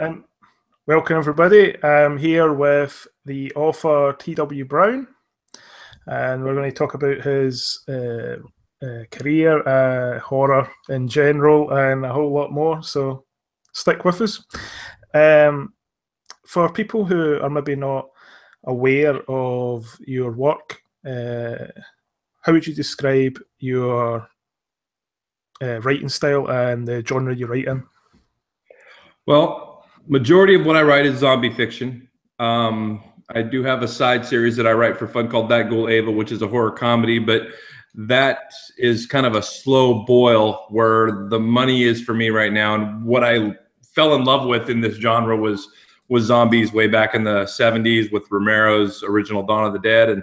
And welcome everybody. I'm here with the author T.W. Brown, and we're going to talk about his career, horror in general, and a whole lot more. So stick with us. For people who are maybe not aware of your work, how would you describe your writing style and the genre you write in? Well, majority of what I write is zombie fiction. I do have a side series that I write for fun called That Ghoul Ava, which is a horror comedy, but that is kind of a slow boil where the money is for me right now. And what I fell in love with in this genre was zombies way back in the 70s with Romero's original Dawn of the Dead. And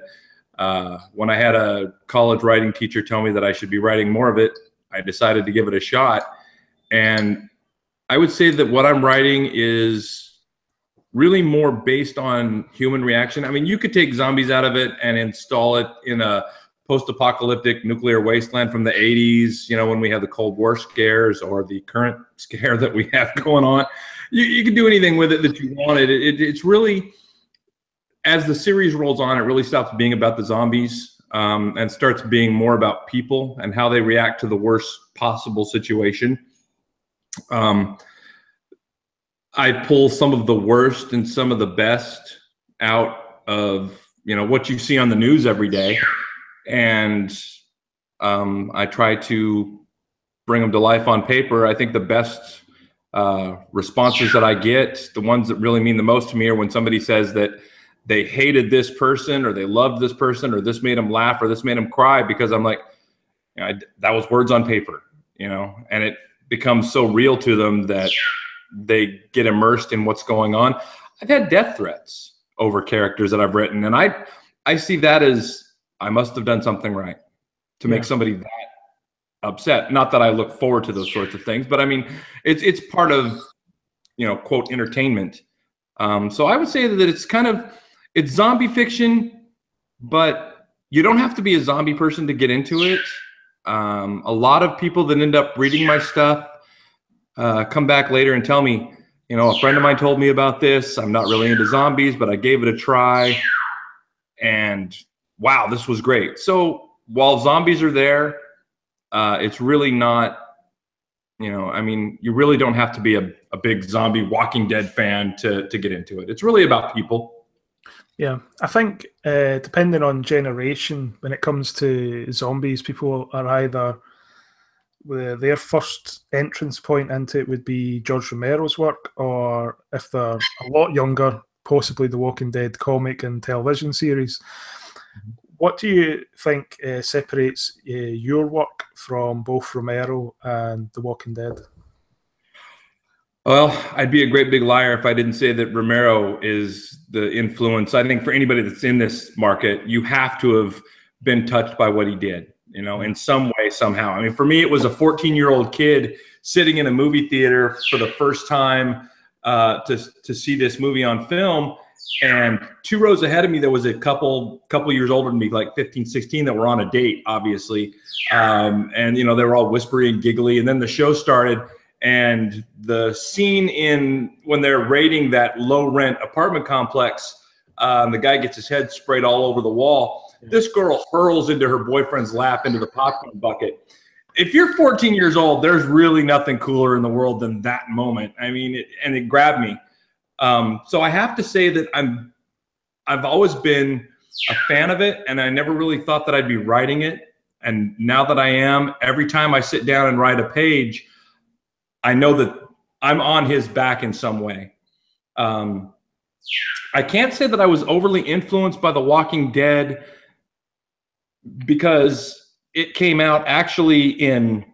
when I had a college writing teacher tell me that I should be writing more of it, I decided to give it a shot. And I would say that what I'm writing is really more based on human reaction. I mean, you could take zombies out of it and install it in a post-apocalyptic nuclear wasteland from the 80s, you know, when we have the Cold War scares or the current scare that we have going on. You can do anything with it that you wanted. It's really, as the series rolls on, it really stops being about the zombies and starts being more about people and how they react to the worst possible situation. I pull some of the worst and some of the best out of, you know, what you see on the news every day. And I try to bring them to life on paper. I think the best responses that I get, the ones that really mean the most to me, are when somebody says that they hated this person or they loved this person or this made them laugh or this made them cry, because I'm like, you know, that was words on paper, you know, and it becomes so real to them that they get immersed in what's going on. I've had death threats over characters that I've written, and I see that as I must have done something right to make somebody that upset. Not that I look forward to those sorts of things, but I mean, it's part of, you know, quote, entertainment. So I would say that it's zombie fiction, but you don't have to be a zombie person to get into it. A lot of people that end up reading my stuff come back later and tell me, you know, a friend of mine told me about this. I'm not really into zombies, but I gave it a try, and wow, this was great. So while zombies are there, it's really not, you know, I mean, you really don't have to be a big zombie Walking Dead fan to get into it. It's really about people. Yeah, I think depending on generation, when it comes to zombies, people are either their first entrance point into it would be George Romero's work, or if they're a lot younger, possibly the Walking Dead comic and television series. What do you think separates your work from both Romero and The Walking Dead? Well, I'd be a great big liar if I didn't say that Romero is the influence. I think for anybody that's in this market, you have to have been touched by what he did, you know, in some way, somehow. I mean, for me, it was a 14-year-old kid sitting in a movie theater for the first time to see this movie on film. And 2 rows ahead of me, there was a couple years older than me, like 15, 16, that were on a date, obviously. And, you know, they were all whispery and giggly. And then the show started. And the scene when they're raiding that low-rent apartment complex, the guy gets his head sprayed all over the wall. This girl hurls into her boyfriend's lap into the popcorn bucket. If you're 14 years old, there's really nothing cooler in the world than that moment. I mean, it grabbed me. So I have to say that I've always been a fan of it, and I never really thought that I'd be writing it. And now that I am, every time I sit down and write a page, I know that I'm on his back in some way. I can't say that I was overly influenced by The Walking Dead because it came out actually in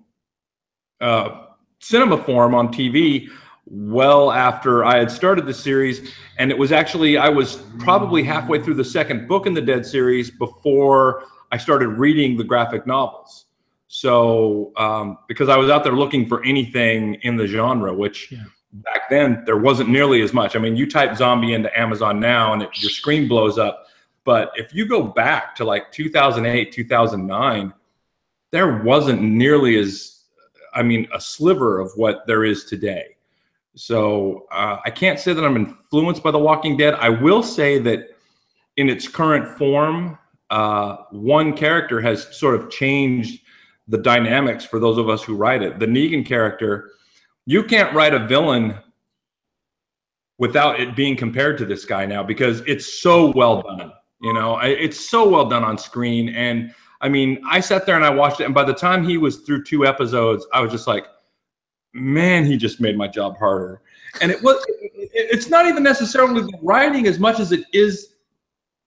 cinema form on TV well after I had started the series. And it was actually, I was probably halfway through the second book in the Dead series before I started reading the graphic novels. So because I was out there looking for anything in the genre, which back then there wasn't nearly as much. I mean, you type zombie into Amazon now and your screen blows up. But if you go back to like 2008, 2009, there wasn't nearly as, I mean, a sliver of what there is today. So I can't say that I'm influenced by The Walking Dead. I will say that in its current form, one character has sort of changed the dynamics for those of us who write it. The Negan character, you can't write a villain without it being compared to this guy now, because it's so well done. You know, it's so well done on screen. And I mean, I sat there and I watched it, and by the time he was through 2 episodes, I was just like, man, he just made my job harder. And it's not even necessarily the writing as much as it is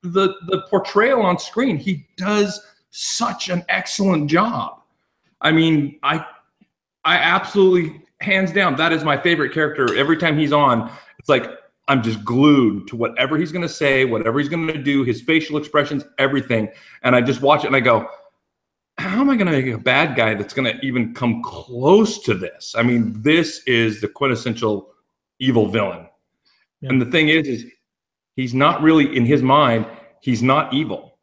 the portrayal on screen. He does such an excellent job. I mean, I absolutely, hands down, that is my favorite character. Every time he's on, it's like I'm just glued to whatever he's going to say, whatever he's going to do, his facial expressions, everything. And I just watch it and I go, how am I going to make a bad guy that's going to even come close to this? I mean, this is the quintessential evil villain. Yeah. And the thing is he's not really, in his mind, he's not evil.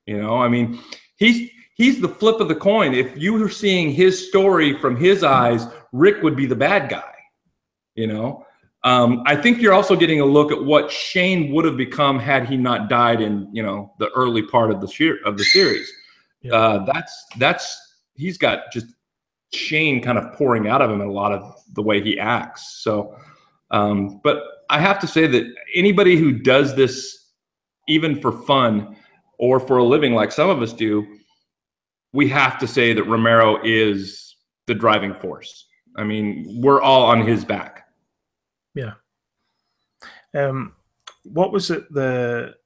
You know, I mean, he's the flip of the coin. If you were seeing his story from his eyes, Rick would be the bad guy, you know? I think you're also getting a look at what Shane would have become had he not died in, you know, the early part of the series. Yeah. He's got just Shane kind of pouring out of him in a lot of the way he acts. So, but I have to say that anybody who does this, even for fun or for a living, like some of us do, we have to say that Romero is the driving force. I mean, we're all on his back. Yeah. What was it that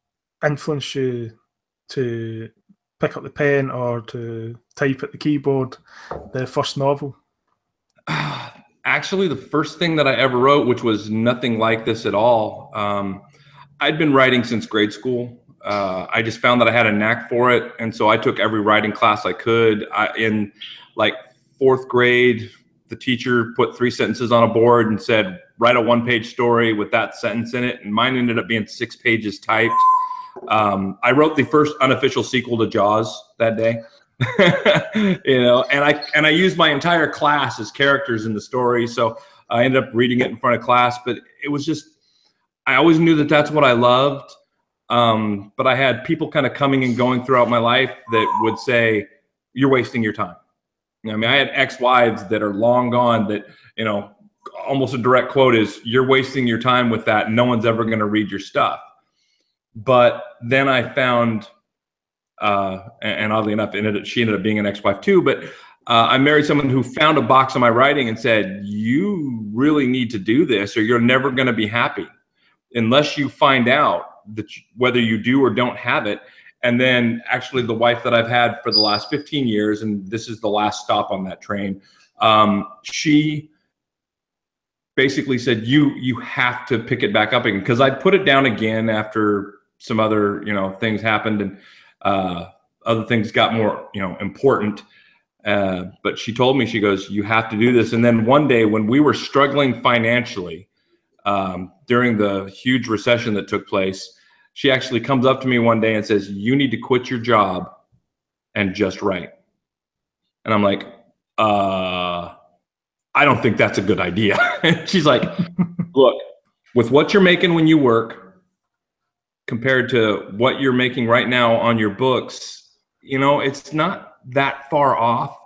influenced you to pick up the pen or to type at the keyboard, the first novel? Actually, the first thing that I ever wrote, which was nothing like this at all, I'd been writing since grade school. I just found that I had a knack for it, and so I took every writing class I could. In like 4th grade, the teacher put 3 sentences on a board and said, write a 1-page story with that sentence in it, and mine ended up being 6 pages typed. I wrote the first unofficial sequel to Jaws that day. You know, and I used my entire class as characters in the story, so I ended up reading it in front of class. But it was just, I always knew that that's what I loved. But I had people kind of coming and going throughout my life that would say, you're wasting your time. You know, I mean, I had ex-wives that are long gone that, you know, almost a direct quote is, you're wasting your time with that. No one's ever going to read your stuff. But then I found, and oddly enough, she ended up being an ex-wife too, but I married someone who found a box of my writing and said, you really need to do this or you're never going to be happy unless you find out that whether you do or don't have it. And then actually the wife that I've had for the last 15 years, and this is the last stop on that train, she basically said, you have to pick it back up again. Because I'd put it down again after some other, you know, things happened and other things got more, you know, important. But she told me, she goes, you have to do this. And then one day when we were struggling financially during the huge recession that took place, she actually comes up to me one day and says, you need to quit your job and just write. And I'm like, I don't think that's a good idea. She's like, look, with what you're making when you work compared to what you're making right now on your books, you know, it's not that far off.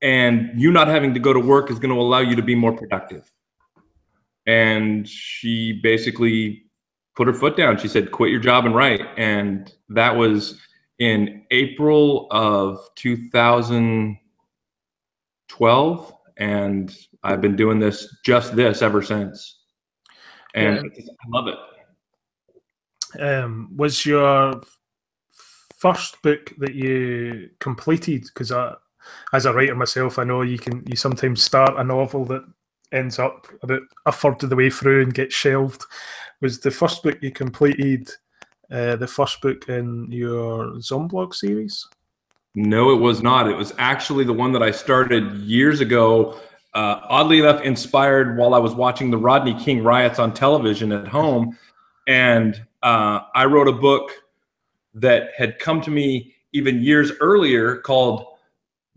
And you not having to go to work is going to allow you to be more productive. And she basically put her foot down. She said, quit your job and write. And that was in April of 2012. And I've been doing this ever since. And yeah. I love it. Was your first book that you completed, because as a writer myself, I know you sometimes start a novel that ends up about a third of the way through and gets shelved. Was the first book you completed the first book in your Zomblog series? No, it was not. It was actually the one that I started years ago, oddly enough, inspired while I was watching the Rodney King riots on television at home. And I wrote a book that had come to me even years earlier called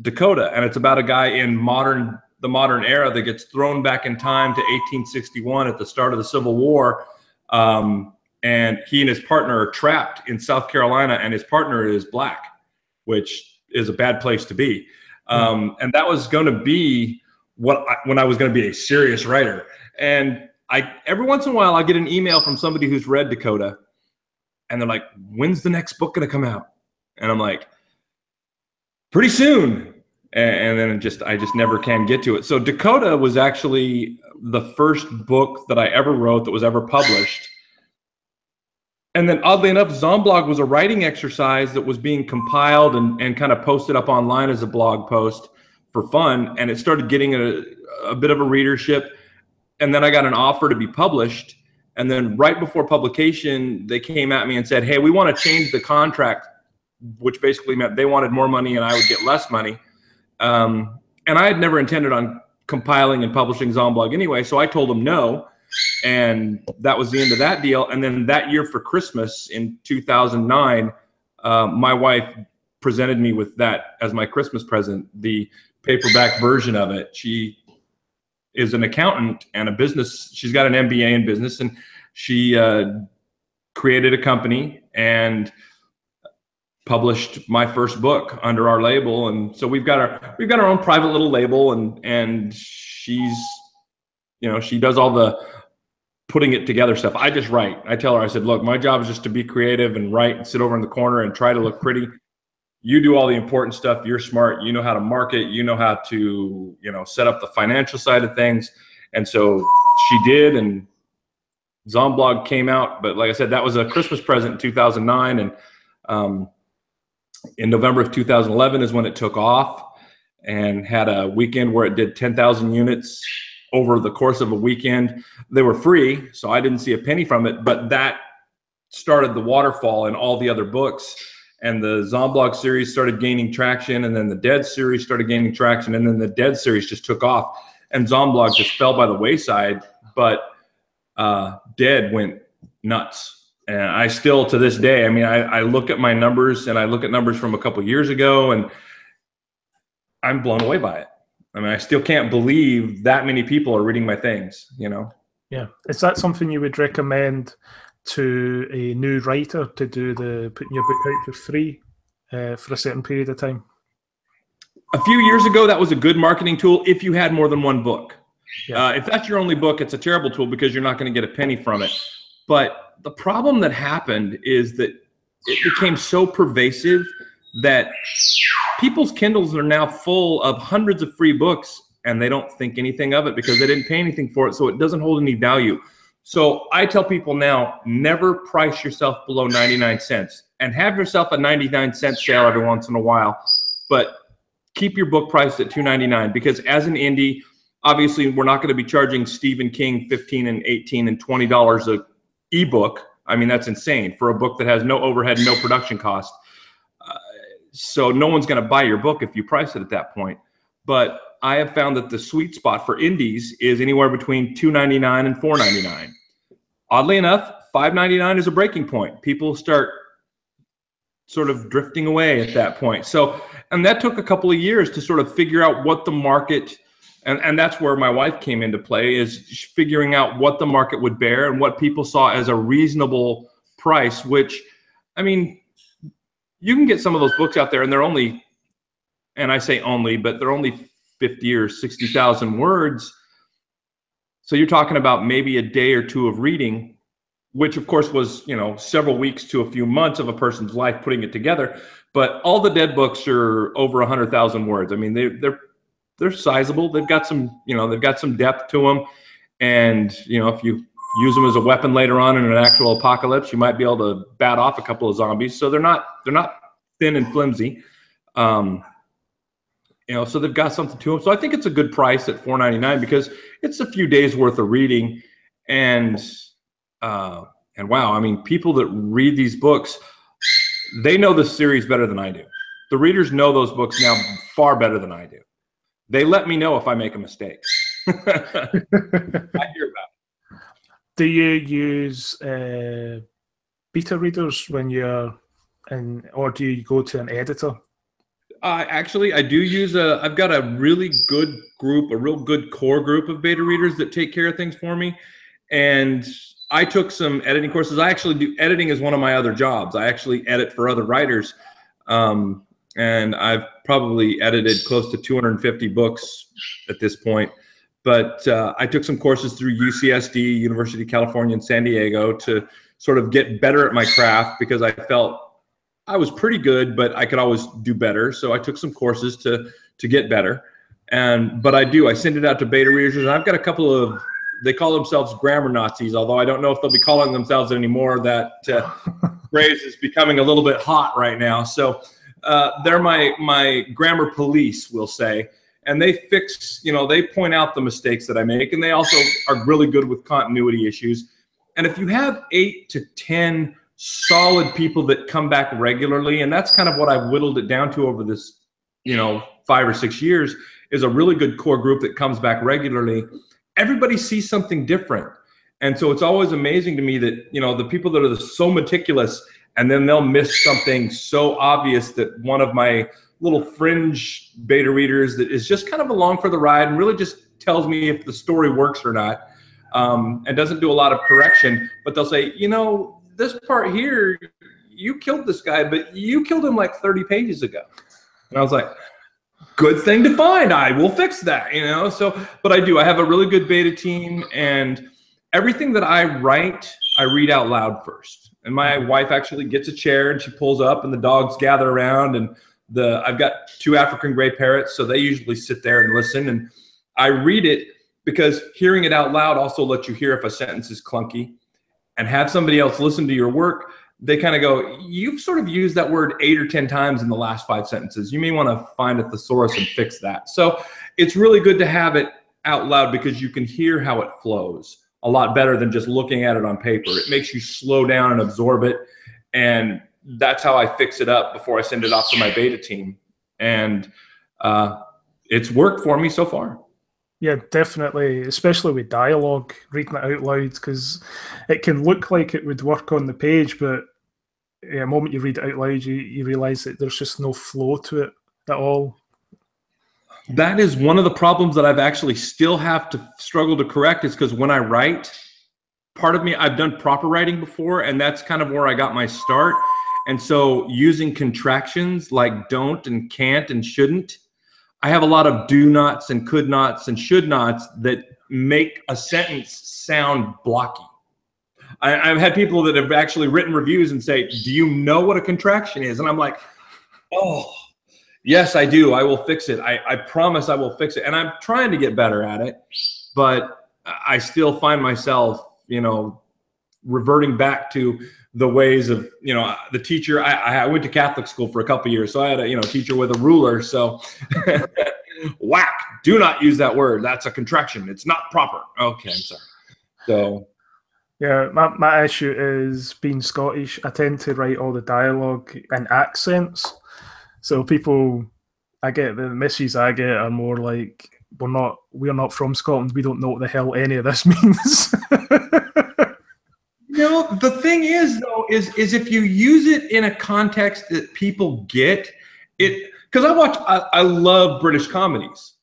Dakota. And it's about a guy in modern the modern era that gets thrown back in time to 1861 at the start of the Civil War. And he and his partner are trapped in South Carolina, and his partner is black, which is a bad place to be. And that was going to be when I was going to be a serious writer. And every once in a while, I get an email from somebody who's read Dakota, and they're like, "When's the next book going to come out?" And I'm like, "Pretty soon." And then I just never can get to it. So Dakota was actually the first book that I ever wrote that was ever published. And then oddly enough, Zomblog was a writing exercise that was being compiled and kind of posted up online as a blog post for fun. And it started getting a bit of a readership. And then I got an offer to be published. And then right before publication, they came at me and said, "Hey, we want to change the contract," which basically meant they wanted more money and I would get less money. And I had never intended on compiling and publishing Zomblog anyway. So I told them no. And that was the end of that deal. And then that year for Christmas in 2009, my wife presented me with that as my Christmas present, the paperback version of it. She is an accountant and a business. She's got an MBA in business, and she created a company and published my first book under our label. And so we've got our own private little label, and she's, she does all the putting it together stuff. I just write. I tell her, I said, "Look, my job is just to be creative and write and sit over in the corner and try to look pretty. You do all the important stuff. You're smart. You know how to market. You know how to, set up the financial side of things." And so she did, and Zomblog came out. But like I said, that was a Christmas present in 2009. And in November of 2011 is when it took off, and had a weekend where it did 10,000 units over the course of a weekend. They were free, so I didn't see a penny from it, but that started the waterfall in all the other books. And the Zomblog series started gaining traction, and then the Dead series started gaining traction, and then the Dead series just took off, and Zomblog just fell by the wayside. But Dead went nuts. And I still, to this day, I look at my numbers, and I look at numbers from a couple years ago, and I'm blown away by it. I still can't believe that many people are reading my things, Yeah. Is that something you would recommend to a new writer, to do putting your book out for free for a certain period of time? A few years ago, that was a good marketing tool if you had more than one book. Yeah. If that's your only book, it's a terrible tool because you're not going to get a penny from it. But the problem that happened is that it became so pervasive that people's Kindles are now full of hundreds of free books, and they don't think anything of it because they didn't pay anything for it, so it doesn't hold any value. So I tell people now, never price yourself below 99 cents, and have yourself a 99-cent sale every once in a while, but keep your book priced at $2.99, because as an indie, obviously we're not going to be charging Stephen King $15 and $18 and $20 a ebook. That's insane for a book that has no overhead, no production cost. So no one's going to buy your book if you price it at that point. But I have found that the sweet spot for indies is anywhere between $2.99 and $4.99. Oddly enough, $5.99 is a breaking point. People start sort of drifting away at that point. So, and that took a couple of years to sort of figure out what the market, and that's where my wife came into play, is figuring out what the market would bear and what people saw as a reasonable price, which, you can get some of those books out there, and they're only, and I say only, but they're only 50 or 60,000 words. So you're talking about maybe a day or two of reading, which of course was, several weeks to a few months of a person's life putting it together. But all the Dead books are over 100,000 words. They're sizable. They've got some, they've got some depth to them. And, if you use them as a weapon later on in an actual apocalypse, you might be able to bat off a couple of zombies. So they're not thin and flimsy. So they've got something to them. So I think it's a good price at $4.99 because it's a few days worth of reading. And wow, people that read these books, they know the series better than I do. The readers know those books now far better than I do. They let me know if I make a mistake. I hear about it. Do you use beta readers when you're in, or do you go to an editor? Actually, I do use I've got a really good group, a real good core group of beta readers that take care of things for me. And I took some editing courses. I actually do editing as one of my other jobs. I actually edit for other writers. And I've probably edited close to 250 books at this point. But I took some courses through UCSD, University of California in San Diego, to sort of get better at my craft, because I felt I was pretty good, but I could always do better. So I took some courses to get better. But I send it out to beta readers, and I've got a couple of, they call themselves grammar Nazis, although I don't know if they'll be calling themselves anymore. That phrase is becoming a little bit hot right now. So they're my grammar police, we'll say. And they fix, they point out the mistakes that I make, and they also are really good with continuity issues. And if you have 8 to 10 solid people that come back regularly, and that's kind of what I've whittled it down to over this, 5 or 6 years, is a really good core group that comes back regularly. Everybody sees something different. And so it's always amazing to me that, the people that are so meticulous, and then they'll miss something so obvious that one of my little fringe beta readers that is just kind of along for the ride and really just tells me if the story works or not, and doesn't do a lot of correction, but they'll say, this part here, you killed this guy, but you killed him like 30 pages ago. And I was like, good thing to find. I will fix that, So, but I have a really good beta team, and everything that I write, I read out loud first. And my wife actually gets a chair and she pulls up, and the dogs gather around, and I've got 2 African gray parrots, so they usually sit there and listen. And I read it because hearing it out loud also lets you hear if a sentence is clunky, and have somebody else listen to your work. They kind of go, you've sort of used that word 8 or 10 times in the last 5 sentences. You may want to find a thesaurus and fix that. So it's really good to have it out loud, because you can hear how it flows a lot better than just looking at it on paper. It makes you slow down and absorb it. And that's how I fix it up before I send it off to my beta team. And it's worked for me so far. Yeah, definitely, especially with dialogue, reading it out loud, because it can look like it would work on the page, but the moment you read it out loud, you realize that there's just no flow to it at all. That is one of the problems that I've actually still have to struggle to correct, is because when I write, part of me, I've done proper writing before, and that's kind of where I got my start. And so using contractions like don't and can't and shouldn't, I have a lot of do nots and could nots and should nots that make a sentence sound blocky. I've had people that have actually written reviews and say, do you know what a contraction is? And I'm like, oh, yes, I do. I will fix it. I promise I will fix it. And I'm trying to get better at it, but I still find myself, reverting back to the ways of, the teacher. I went to Catholic school for a couple of years, so I had a, teacher with a ruler. So whack, do not use that word. That's a contraction. It's not proper. Okay, I'm sorry. So yeah, my issue is being Scottish. I tend to write all the dialogue in accents. So people, I get the messages I get are more like, we're not from Scotland. We don't know what the hell any of this means. The thing is, though, is if you use it in a context that people get it, because I love British comedies.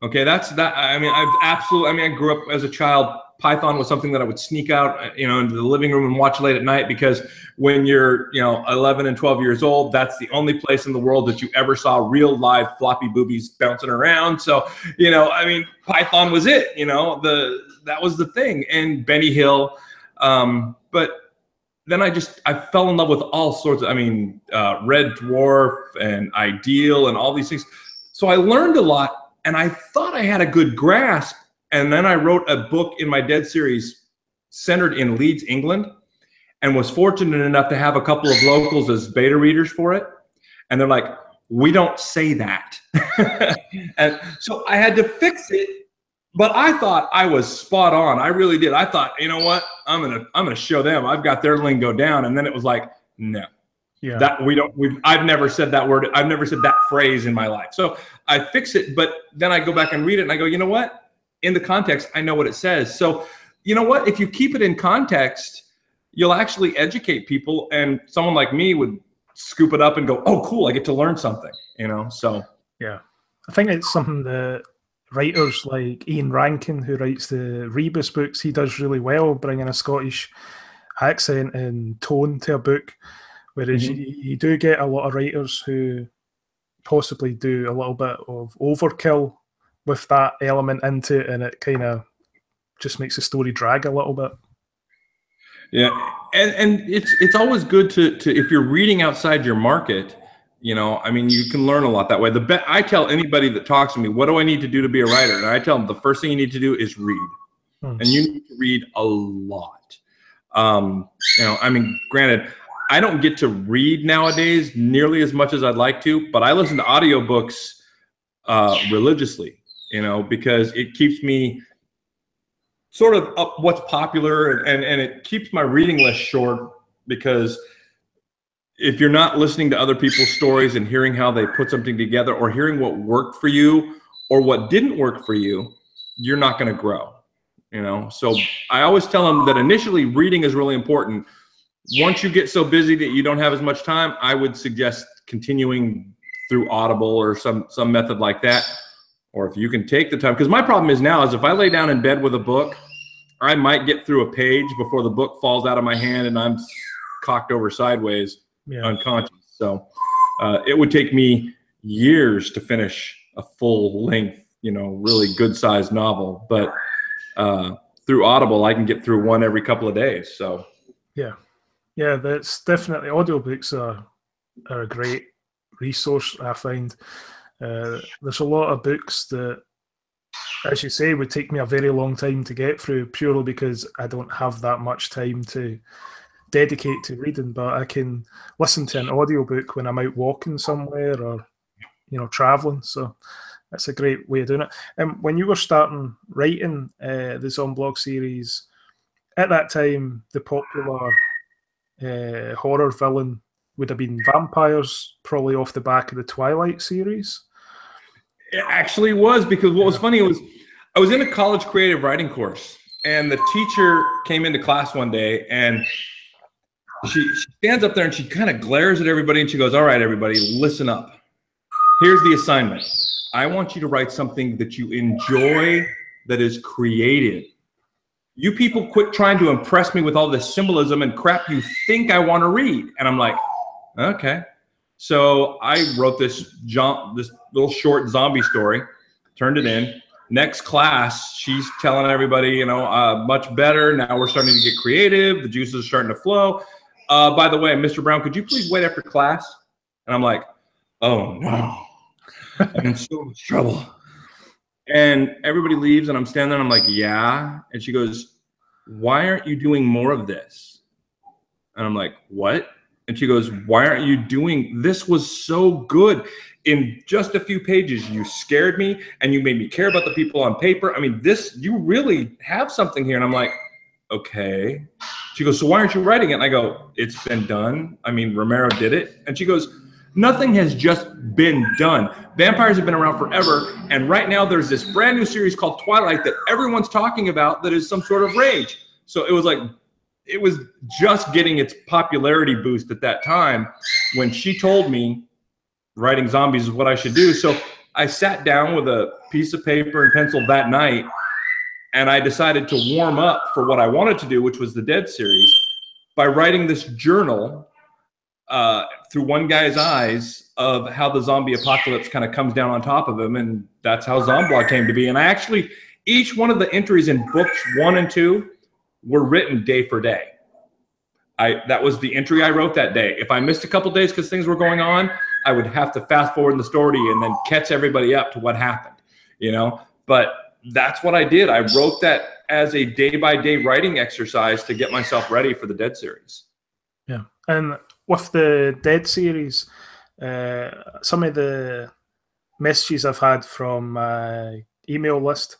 Okay, that's that. I mean, I grew up as a child. Python was something that I would sneak out, into the living room and watch late at night, because when you're, 11 and 12 years old, that's the only place in the world that you ever saw real live floppy boobies bouncing around. So, Python was it. That was the thing, and Benny Hill. But then I fell in love with all sorts of, Red Dwarf and Ideal and all these things. So I learned a lot, and I thought I had a good grasp. And then I wrote a book in my Dead series centered in Leeds, England, and was fortunate enough to have a couple of locals as beta readers for it. And they're like, we don't say that. And so I had to fix it. But I thought I was spot on. I really did. I thought, you know what? I'm gonna show them. I've got their lingo down. And then it was like, no, that I've never said that word. I've never said that phrase in my life. So I fix it, but then I go back and read it and I go, you know what? In the context, I know what it says. So you know what? If you keep it in context, you'll actually educate people. And someone like me would scoop it up and go, oh, cool, I get to learn something, you know? So yeah, I think it's something that writers like Ian Rankin, who writes the Rebus books, he does really well, bringing a Scottish accent and tone to a book, whereas you do get a lot of writers who possibly do a little bit of overkill with that element into it, and it kind of just makes the story drag a little bit. Yeah, and it's always good to if you're reading outside your market, you know, I mean, you can learn a lot that way. I tell anybody that talks to me, what do I need to do to be a writer? And I tell them the first thing you need to do is read, and you need to read a lot. You know, I mean, granted, I don't get to read nowadays nearly as much as I'd like to, but I listen to audiobooks religiously, you know, because it keeps me sort of up what's popular, and it keeps my reading list short, because if you're not listening to other people's stories and hearing how they put something together, or hearing what worked for you or what didn't work for you, you're not going to grow, you know? So I always tell them that initially reading is really important. Once you get so busy that you don't have as much time, I would suggest continuing through Audible or some method like that. Or if you can take the time, because my problem is now is if I lay down in bed with a book, I might get through a page before the book falls out of my hand and I'm cocked over sideways, unconscious. So it would take me years to finish a full length, you know, really good sized novel. But through Audible, I can get through one every couple of days. So yeah, that's definitely, audiobooks are a great resource, I find. There's a lot of books that, as you say, would take me a very long time to get through, purely because I don't have that much time to dedicate to reading. But I can listen to an audiobook when I'm out walking somewhere, or, you know, traveling. So that's a great way of doing it. And when you were starting writing the Zomblog series, at that time, the popular horror villain would have been vampires, probably off the back of the Twilight series. It actually was, because what was funny was I was in a college creative writing course, and the teacher came into class one day, and she stands up there and she kind of glares at everybody, and she goes, all right, everybody, listen up. Here's the assignment. I want you to write something that you enjoy, that is creative. You people quit trying to impress me with all this symbolism and crap you think I want to read. And I'm like, okay. So I wrote this little short zombie story, turned it in. Next class, she's telling everybody, you know, much better. Now we're starting to get creative. The juices are starting to flow. By the way, Mr. Brown, could you please wait after class? And I'm like, oh no, I'm in so much trouble. And everybody leaves, and I'm standing there, and I'm like, yeah. And she goes, why aren't you doing more of this? And I'm like, what? And she goes, why aren't you doing, this was so good. In just a few pages, you scared me, and you made me care about the people on paper. I mean, you really have something here. And I'm like, okay. She goes, so why aren't you writing it? And I go, it's been done. I mean, Romero did it. And she goes, nothing has just been done. Vampires have been around forever, and right now there's this brand new series called Twilight that everyone's talking about that is some sort of rage. So it was like, it was just getting its popularity boost at that time when she told me writing zombies is what I should do. So I sat down with a piece of paper and pencil that night, and I decided to warm up for what I wanted to do, which was the Dead series, by writing this journal through one guy's eyes of how the zombie apocalypse kind of comes down on top of him. And that's how Zomblog came to be. And I actually, each one of the entries in books 1 and 2 were written day for day. That was the entry I wrote that day. If I missed a couple days because things were going on, I would have to fast forward in the story and then catch everybody up to what happened, you know? But that's what I did. I wrote that as a day-by-day writing exercise to get myself ready for the Dead series. Yeah. And with the Dead series, some of the messages I've had from my email list,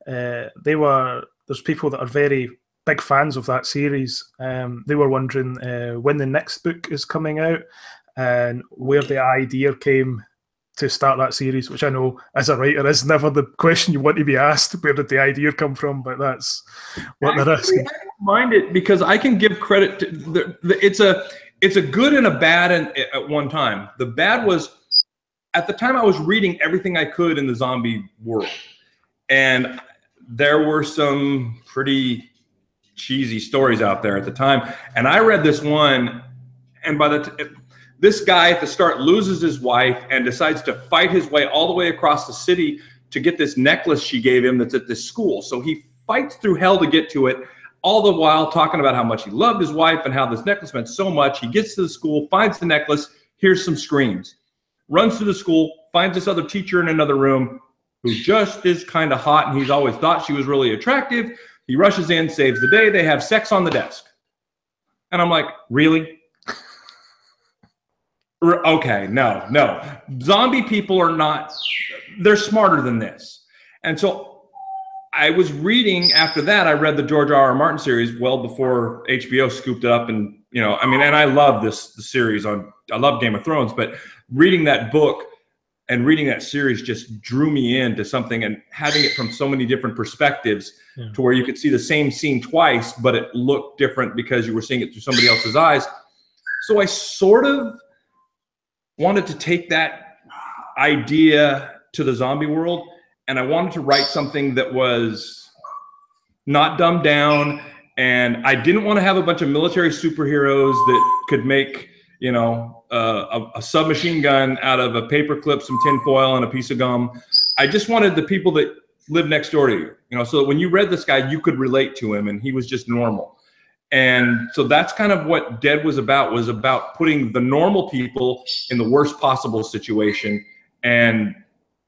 there's people that are very big fans of that series. They were wondering when the next book is coming out and where the idea came to start that series, which I know as a writer is never the question you want to be asked. Where did the idea come from? But that's what they're asking. I don't mind it, because I can give credit to it's a good and a bad at one time. The bad was, at the time I was reading everything I could in the zombie world. And there were some pretty cheesy stories out there at the time. And I read this one, and this guy at the start loses his wife and decides to fight his way all the way across the city to get this necklace she gave him that's at this school. So he fights through hell to get to it, all the while talking about how much he loved his wife and how this necklace meant so much. He gets to the school, finds the necklace, hears some screams, runs to the school, finds this other teacher in another room who just is kind of hot, and he's always thought she was really attractive. He rushes in, saves the day. They have sex on the desk. And I'm like, really? Okay, no. Zombie people are not, they're smarter than this. And so I was reading, after that, I read the George R.R. Martin series well before HBO scooped it up. And, you know, I mean, and I love the series I love Game of Thrones, but reading that book and reading that series just drew me into something, and having it from so many different perspectives to where you could see the same scene twice, but it looked different because you were seeing it through somebody else's eyes. So I sort of wanted to take that idea to the zombie world, and I wanted to write something that was not dumbed down, and I didn't want to have a bunch of military superheroes that could make, you know, a submachine gun out of a paper clip, some tin foil, and a piece of gum. I just wanted the people that live next door to you, you know, so that when you read this guy, you could relate to him, and he was just normal. And so that's kind of what Dead was about putting the normal people in the worst possible situation and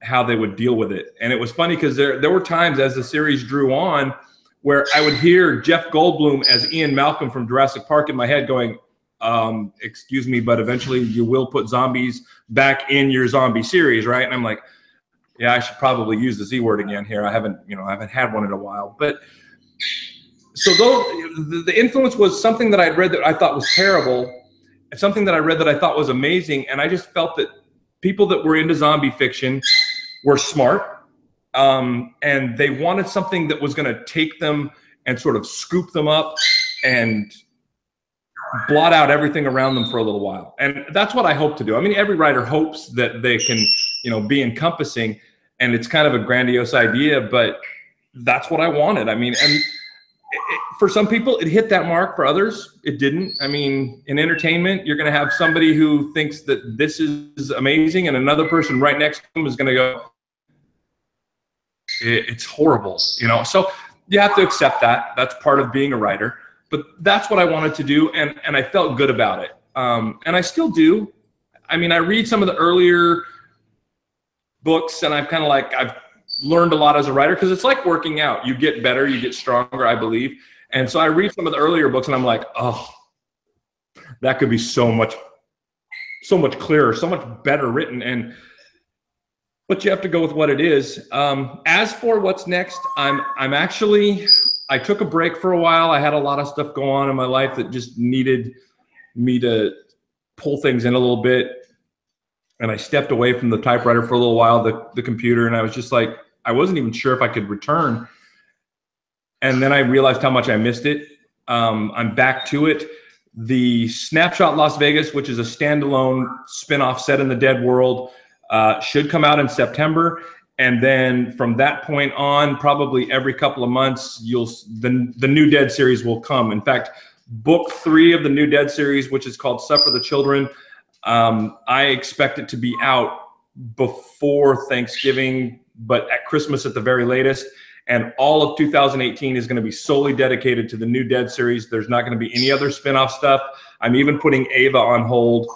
how they would deal with it. And it was funny because there were times as the series drew on where I would hear Jeff Goldblum as Ian Malcolm from Jurassic Park in my head going, excuse me, but eventually you will put zombies back in your zombie series, right? And I'm like, yeah, I should probably use the Z word again here. I haven't had one in a while. But so the influence was something that I'd read that I thought was terrible, and something that I read that I thought was amazing. And I just felt that people that were into zombie fiction were smart, and they wanted something that was going to take them and sort of scoop them up and blot out everything around them for a little while. And that's what I hope to do. I mean, every writer hopes that they can, you know, be encompassing, and it's kind of a grandiose idea, but that's what I wanted. I mean, and for some people it hit that mark, for others it didn't. I mean, in entertainment, you're going to have somebody who thinks that this is amazing, and another person right next to them is going to go, it's horrible, you know. So you have to accept that. That's part of being a writer. But that's what I wanted to do, and I felt good about it. And I still do. I mean, I read some of the earlier books, and I've learned a lot as a writer, because it's like working out. You get better, you get stronger, I believe. And so I read some of the earlier books, and I'm like, oh, that could be so much clearer, so much better written. But you have to go with what it is. As for what's next, I took a break for a while. I had a lot of stuff go on in my life that just needed me to pull things in a little bit. And I stepped away from the typewriter for a little while, the computer, and I was just like, I wasn't even sure if I could return. And then I realized how much I missed it. I'm back to it. The Snapshot Las Vegas, which is a standalone spinoff set in the Dead world, should come out in September. And then from that point on, probably every couple of months, the new Dead series will come. In fact, book 3 of the new Dead series, which is called Suffer the Children, I expect it to be out before Thanksgiving, but at Christmas at the very latest. And all of 2018 is going to be solely dedicated to the new Dead series. There's not going to be any other spinoff stuff. I'm even putting Ava on hold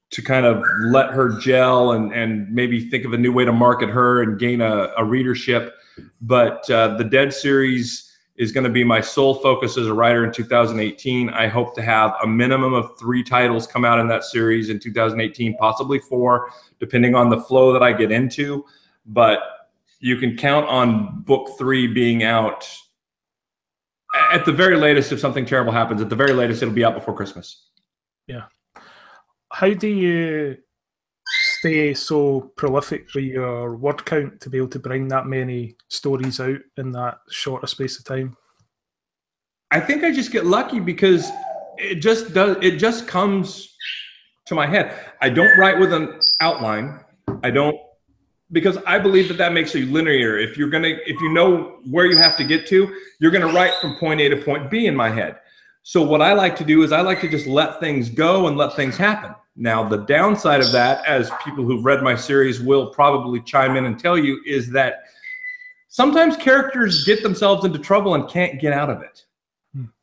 to kind of let her gel and maybe think of a new way to market her and gain a readership. But the Dead series is going to be my sole focus as a writer in 2018. I hope to have a minimum of 3 titles come out in that series in 2018, possibly 4, depending on the flow that I get into. But you can count on book 3 being out at the very latest. If something terrible happens, at the very latest, it'll be out before Christmas. Yeah. How do you stay so prolific with your word count to be able to bring that many stories out in that short a space of time? I think I just get lucky, because it just does. It just comes to my head. I don't write with an outline. I don't, because I believe that makes you linear. If you know where you have to get to, you're gonna write from point A to point B in my head. So what I like to do is I like to just let things go and let things happen. Now, the downside of that, as people who've read my series will probably chime in and tell you, is that sometimes characters get themselves into trouble and can't get out of it.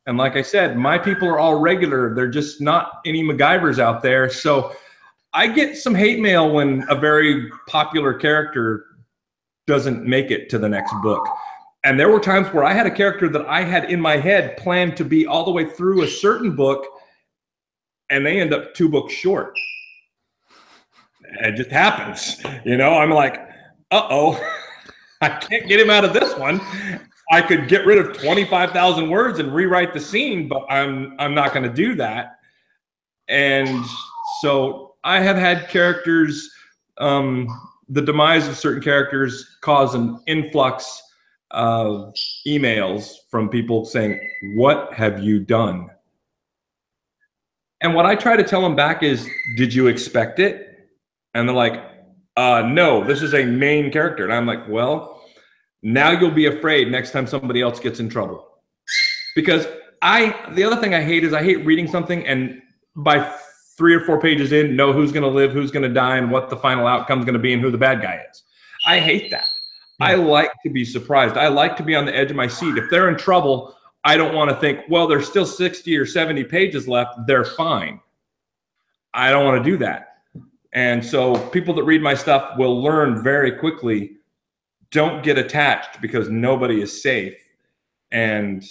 And like I said, my people are all regular. They're just not any MacGyvers out there. So I get some hate mail when a very popular character doesn't make it to the next book. And there were times where I had a character that I had in my head planned to be all the way through a certain book, and they end up 2 books short. It just happens. You know, I'm like, uh-oh, I can't get him out of this one. I could get rid of 25,000 words and rewrite the scene, but I'm not going to do that. And so I have had characters, the demise of certain characters cause an influx of emails from people saying, "What have you done?" And what I try to tell them back is, "Did you expect it?" And they're like, "No, this is a main character." And I'm like, "Well, now you'll be afraid next time somebody else gets in trouble." Because the other thing I hate is I hate reading something and by 3 or 4 pages in, know who's going to live, who's going to die, and what the final outcome is going to be and who the bad guy is. I hate that. I like to be surprised. I like to be on the edge of my seat. If they're in trouble, I don't want to think, well, there's still 60 or 70 pages left. They're fine. I don't want to do that. And so people that read my stuff will learn very quickly, don't get attached because nobody is safe. And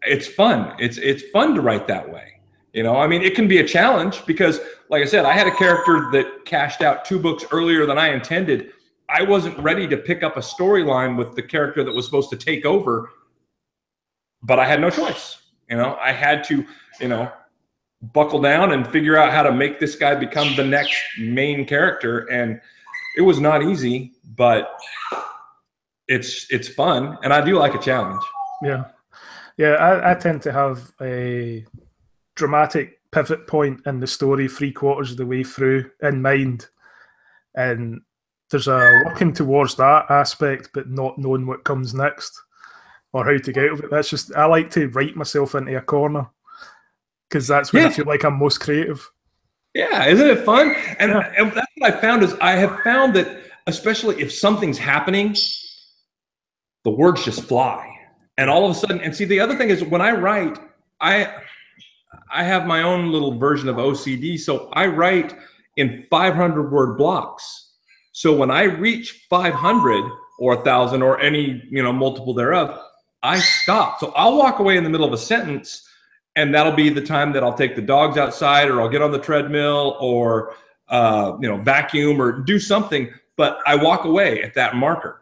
it's fun. It's fun to write that way. You know, I mean, it can be a challenge because, like I said, I had a character that cashed out 2 books earlier than I intended. I wasn't ready to pick up a storyline with the character that was supposed to take over, but I had no choice. You know, I had to, you know, buckle down and figure out how to make this guy become the next main character. And it was not easy, but it's fun. And I do like a challenge. Yeah. Yeah, I tend to have a dramatic pivot point in the story 3/4 of the way through in mind. And there's a working towards that aspect, but not knowing what comes next or how to get out of it. That's just, I like to write myself into a corner because that's when I feel like I'm most creative. Yeah, isn't it fun? And that's what I found is I have found that especially if something's happening, the words just fly. And all of a sudden, and see, the other thing is when I write, I have my own little version of OCD. So I write in 500-word blocks. So when I reach 500 or 1,000 or any, you know, multiple thereof, I stop. So I'll walk away in the middle of a sentence, and that'll be the time that I'll take the dogs outside, or I'll get on the treadmill, or you know, vacuum or do something. But I walk away at that marker.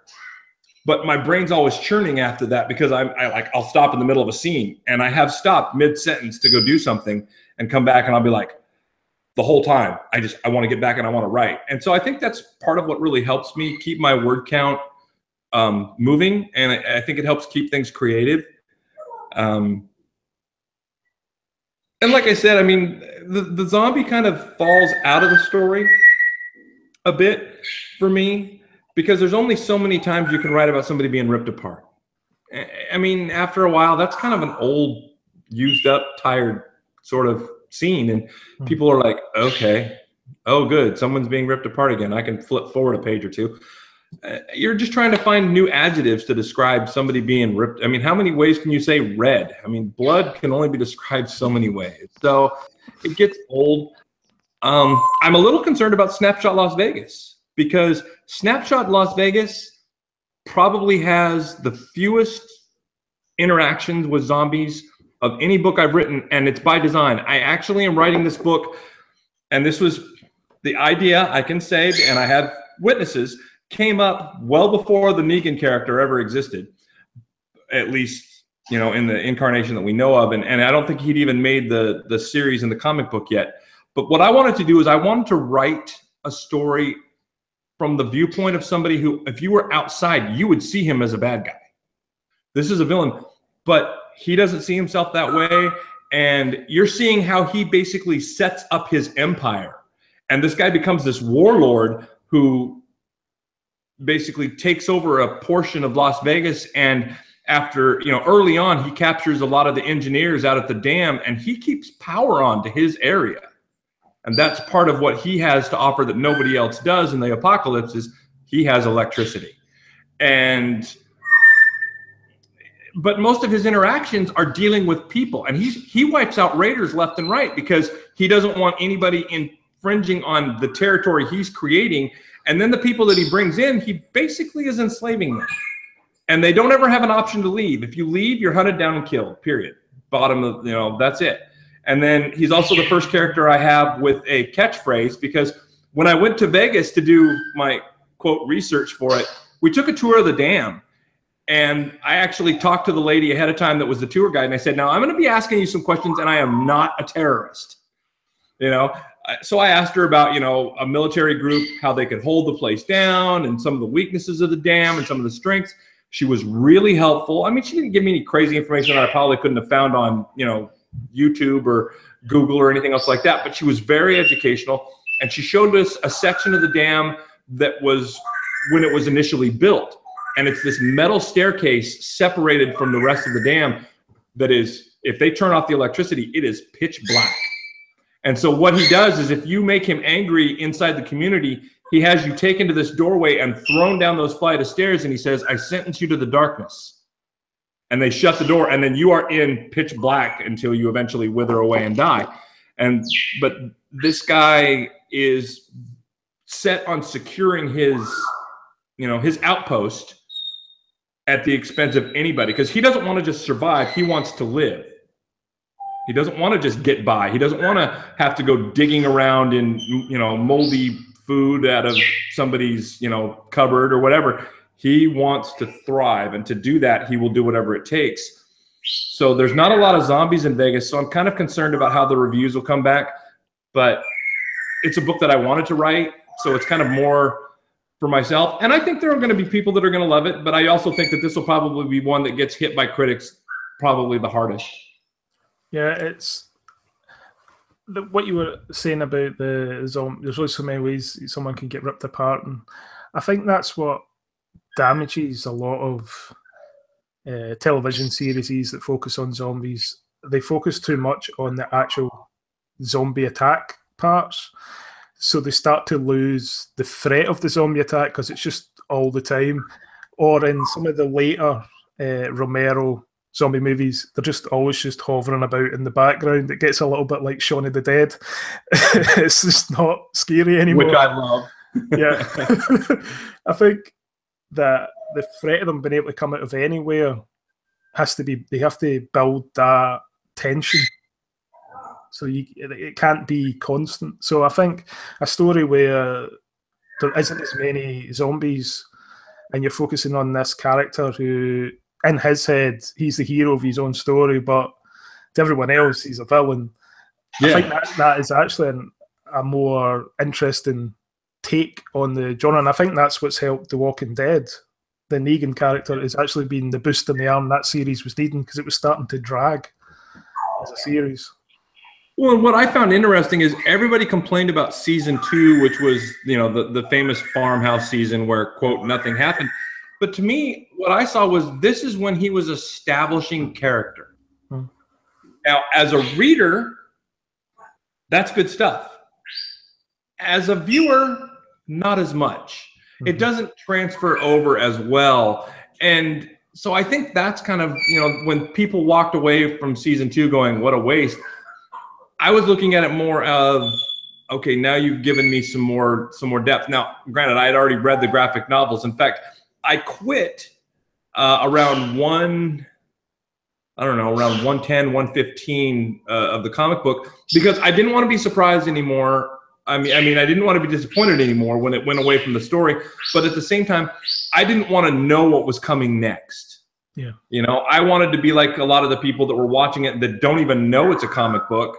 But my brain's always churning after that because I'll stop in the middle of a scene, and I have stopped mid-sentence to go do something and come back, and I'll be like, the whole time, I want to get back and I want to write. And so I think that's part of what really helps me keep my word count moving. And I think it helps keep things creative. And like I said, I mean, the zombie kind of falls out of the story a bit for me because there's only so many times you can write about somebody being ripped apart. I mean, after a while, that's kind of an old, used up, tired sort of scene, and people are like, okay, oh good, someone's being ripped apart again, I can flip forward a page or 2. You're just trying to find new adjectives to describe somebody being ripped. I mean, how many ways can you say red? I mean, blood can only be described so many ways, so it gets old. I'm a little concerned about Snapshot Las Vegas because Snapshot Las Vegas probably has the fewest interactions with zombies of any book I've written, and it's by design. I actually am writing this book, and this was the idea, I can say, and I have witnesses, came up well before the Negan character ever existed, at least, you know, in the incarnation that we know of, and I don't think he'd even made the series in the comic book yet. But what I wanted to do is I wanted to write a story from the viewpoint of somebody who, if you were outside, you would see him as a bad guy. This is a villain, but he doesn't see himself that way, And you're seeing how he basically sets up his empire. And this guy becomes this warlord who basically takes over a portion of Las Vegas. And after, early on, he captures a lot of the engineers out at the dam, and he keeps power on to his area. And that's part of what he has to offer that nobody else does in the apocalypse is he has electricity. But most of his interactions are dealing with people, and he wipes out raiders left and right because he doesn't want anybody infringing on the territory he's creating. And then the people that he brings in, he basically is enslaving them. And they don't ever have an option to leave. If you leave, you're hunted down and killed, period. Bottom of, that's it. And then he's also the first character I have with a catchphrase, because when I went to Vegas to do my, quote, research for it, we took a tour of the dam. And I actually talked to the lady ahead of time that was the tour guide. And I said, now I'm going to be asking you some questions, and I am not a terrorist. So I asked her about, a military group, how they could hold the place down and some of the weaknesses of the dam and some of the strengths. She was really helpful. I mean, she didn't give me any crazy information that I probably couldn't have found on, YouTube or Google or anything else like that. But she was very educational. And she showed us a section of the dam that was when it was initially built. And it's this metal staircase separated from the rest of the dam that is, if they turn off the electricity, it is pitch black. And so what he does is if you make him angry inside the community, he has you taken to this doorway and thrown down those flight of stairs, and he says, I sentence you to the darkness. And they shut the door, and then you are in pitch black until you eventually wither away and die. But this guy is set on securing his outpost at the expense of anybody, because he doesn't want to just survive. He wants to live. He doesn't want to just get by. He doesn't want to have to go digging around in, moldy food out of somebody's, cupboard or whatever. He wants to thrive, and to do that, he will do whatever it takes. So there's not a lot of zombies in Vegas, so I'm kind of concerned about how the reviews will come back. But it's a book that I wanted to write, so it's kind of more for myself. And I think there are going to be people that are going to love it, but I also think that this will probably be one that gets hit by critics probably the hardest. Yeah, it's what you were saying about there's always so many ways someone can get ripped apart, and I think that's what damages a lot of television series that focus on zombies. They focus too much on the actual zombie attack parts, so they start to lose the threat of the zombie attack because it's just all the time. Or in some of the later Romero zombie movies, they're just always just hovering about in the background. It gets a little bit like Shaun of the Dead. It's just not scary anymore. Which I love. Yeah. I think that the threat of them being able to come out of anywhere has to be, they have to build that tension. So it can't be constant. So I think a story where there isn't as many zombies and you're focusing on this character who, in his head, he's the hero of his own story, but to everyone else, he's a villain. Yeah. I think that is actually a more interesting take on the genre, and I think that's what's helped The Walking Dead. The Negan character has actually been the boost in the arm that series was needing, because it was starting to drag as a series. Well, what I found interesting is everybody complained about season 2, which was, the famous farmhouse season where, quote, nothing happened. But to me, what I saw was this is when he was establishing character. Now, as a reader, that's good stuff. As a viewer, not as much. It doesn't transfer over as well. And so I think that's kind of, when people walked away from season 2 going, what a waste, I was looking at it more of, okay, now you've given me some more depth. Now, granted, I had already read the graphic novels. In fact, I quit around 110, 115 of the comic book, because I didn't want to be surprised anymore. I mean, I didn't want to be disappointed anymore when it went away from the story. But at the same time, I didn't want to know what was coming next. Yeah. I wanted to be like a lot of the people that were watching it that don't even know it's a comic book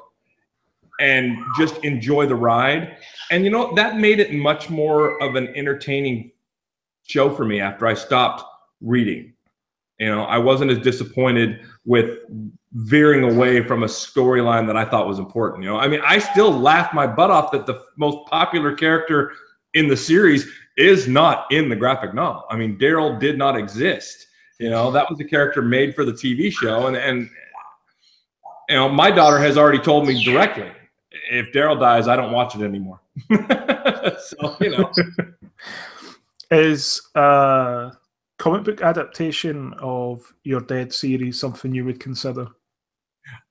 and just enjoy the ride. And, that made it much more of an entertaining show for me after I stopped reading. I wasn't as disappointed with veering away from a storyline that I thought was important. You know, I mean, I still laugh my butt off that the most popular character in the series is not in the graphic novel. I mean, Daryl did not exist. You know, that was a character made for the TV show. And you know, my daughter has already told me directly, if Daryl dies, I don't watch it anymore. So, you know. Is a comic book adaptation of your Dead series something you would consider?